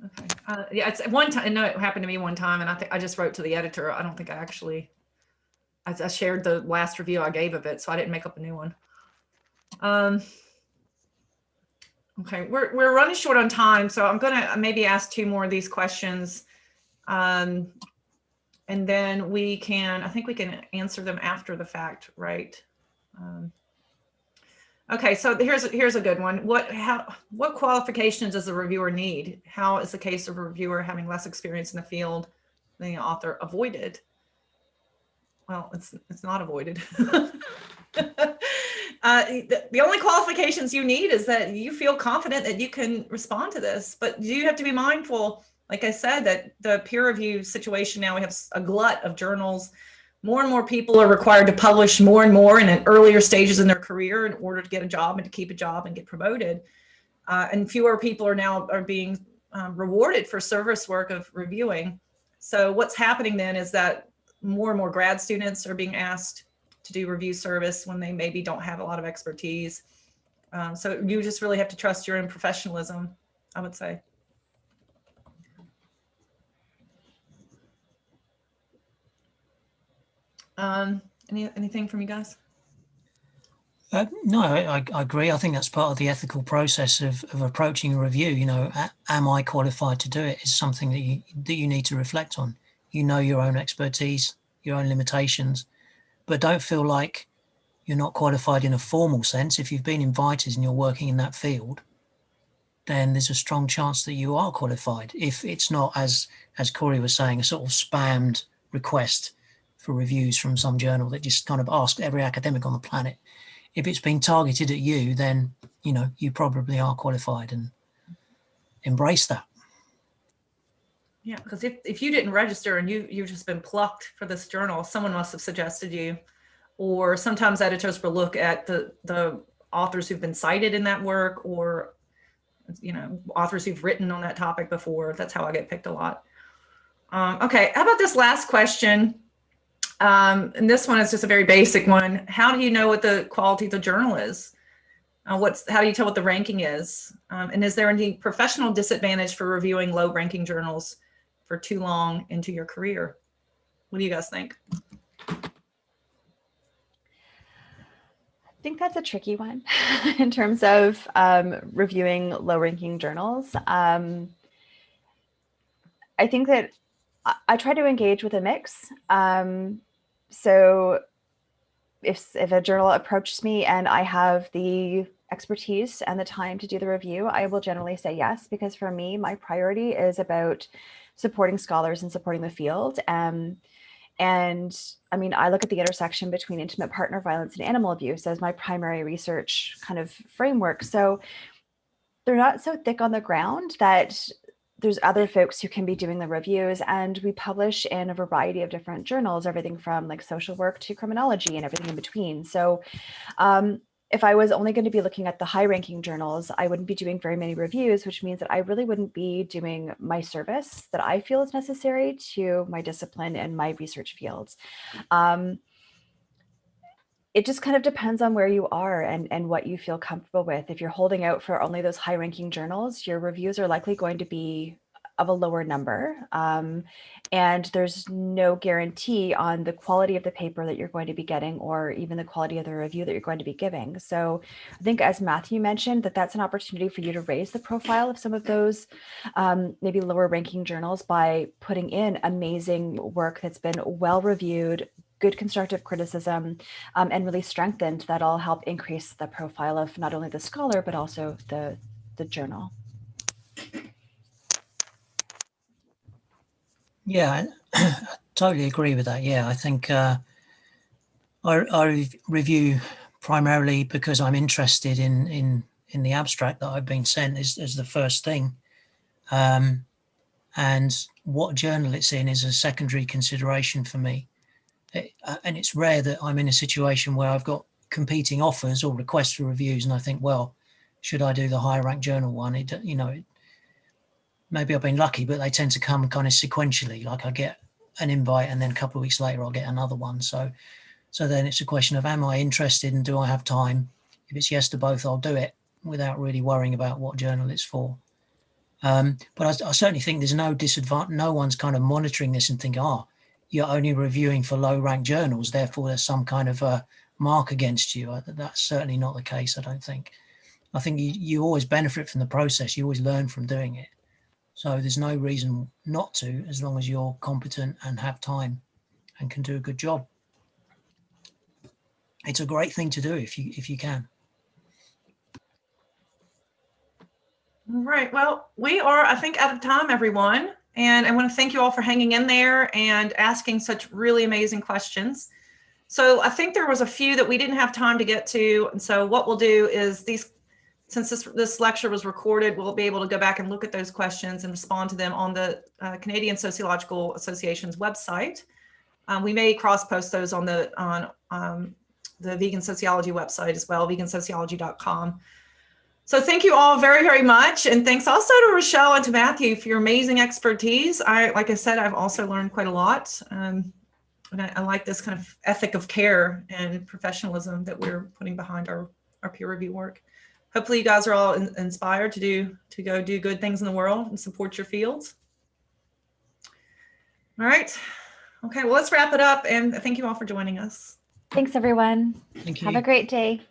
Okay. Yeah, it's one time. No, it happened to me one time, and I just wrote to the editor. I don't think I shared the last review I gave of it, so I didn't make up a new one. Okay, we're running short on time, so I'm gonna maybe ask 2 more of these questions, and then I think we can answer them after the fact, right? Okay, so here's a good one. What qualifications does the reviewer need? How is the case of a reviewer having less experience in the field than the author avoided? Well, it's not avoided. The only qualifications you need is that you feel confident that you can respond to this, but you have to be mindful, like I said, that the peer review situation now, we have a glut of journals. More and more people are required to publish more and more in earlier stages in their career in order to get a job and to keep a job and get promoted. And fewer people are being rewarded for service work of reviewing. So what's happening then is that more and more grad students are being asked to do review service when they maybe don't have a lot of expertise. So you just really have to trust your own professionalism, I would say. Anything from you guys? No, I agree. I think that's part of the ethical process of approaching a review. You know, am I qualified to do it? Is something that you need to reflect on. You know your own expertise, your own limitations, but don't feel like you're not qualified in a formal sense. If you've been invited and you're working in that field, then there's a strong chance that you are qualified. If it's not, as Corey was saying, a sort of spammed request for reviews from some journal that just kind of asked every academic on the planet. If it's been targeted at you, then, you know, you probably are qualified, and embrace that. Yeah, because if you didn't register and you've just been plucked for this journal, someone must have suggested you. Or sometimes editors will look at the authors who've been cited in that work, or, you know, authors who've written on that topic before. That's how I get picked a lot. Okay, how about this last question? And this one is just a very basic one. How do you know what the quality of the journal is? How do you tell what the ranking is? And is there any professional disadvantage for reviewing low ranking journals for too long into your career? What do you guys think? I think that's a tricky one in terms of reviewing low-ranking journals. I think that I try to engage with a mix. So if a journal approaches me and I have the expertise and the time to do the review, I will generally say yes, because for me, my priority is about supporting scholars and supporting the field. And I mean, I look at the intersection between intimate partner violence and animal abuse as my primary research kind of framework. So they're not so thick on the ground that there's other folks who can be doing the reviews, and we publish in a variety of different journals, everything from like social work to criminology and everything in between. So if I was only going to be looking at the high ranking journals, I wouldn't be doing very many reviews, which means that I really wouldn't be doing my service that I feel is necessary to my discipline and my research fields. It just kind of depends on where you are and what you feel comfortable with. If you're holding out for only those high ranking journals, your reviews are likely going to be of a lower number. And there's no guarantee on the quality of the paper that you're going to be getting, or even the quality of the review that you're going to be giving. So I think, as Matthew mentioned, that's an opportunity for you to raise the profile of some of those maybe lower ranking journals by putting in amazing work that's been well reviewed, good constructive criticism, and really strengthened, that'll help increase the profile of not only the scholar, but also the journal. Yeah, I totally agree with that. Yeah, I think I review primarily because I'm interested in the abstract that I've been sent as the first thing. And what journal it's in is a secondary consideration for me. And it's rare that I'm in a situation where I've got competing offers or requests for reviews, and I think, well, should I do the higher ranked journal one? Maybe I've been lucky, but they tend to come kind of sequentially. Like I get an invite, and then a couple of weeks later, I'll get another one. So then it's a question of, am I interested and do I have time? If it's yes to both, I'll do it without really worrying about what journal it's for. But I certainly think there's no disadvantage. No one's kind of monitoring this and thinking, you're only reviewing for low-ranked journals, therefore there's some kind of a mark against you. That's certainly not the case, I don't think. I think you always benefit from the process. You always learn from doing it. So there's no reason not to, as long as you're competent and have time and can do a good job. It's a great thing to do if you can. All right. Well, we are, I think, out of time, everyone. And I want to thank you all for hanging in there and asking such really amazing questions. So I think there was a few that we didn't have time to get to. And so what we'll do is since this lecture was recorded, we'll be able to go back and look at those questions and respond to them on the Canadian Sociological Association's website. We may cross-post those on the Vegan Sociology website as well, vegansociology.com. So thank you all very, very much. And thanks also to Rochelle and to Matthew for your amazing expertise. Like I said, I've also learned quite a lot. And I like this kind of ethic of care and professionalism that we're putting behind our peer review work. Hopefully you guys are all inspired to go do good things in the world and support your fields. All right. Okay, well, let's wrap it up. And thank you all for joining us. Thanks, everyone. Thank you. Have a great day.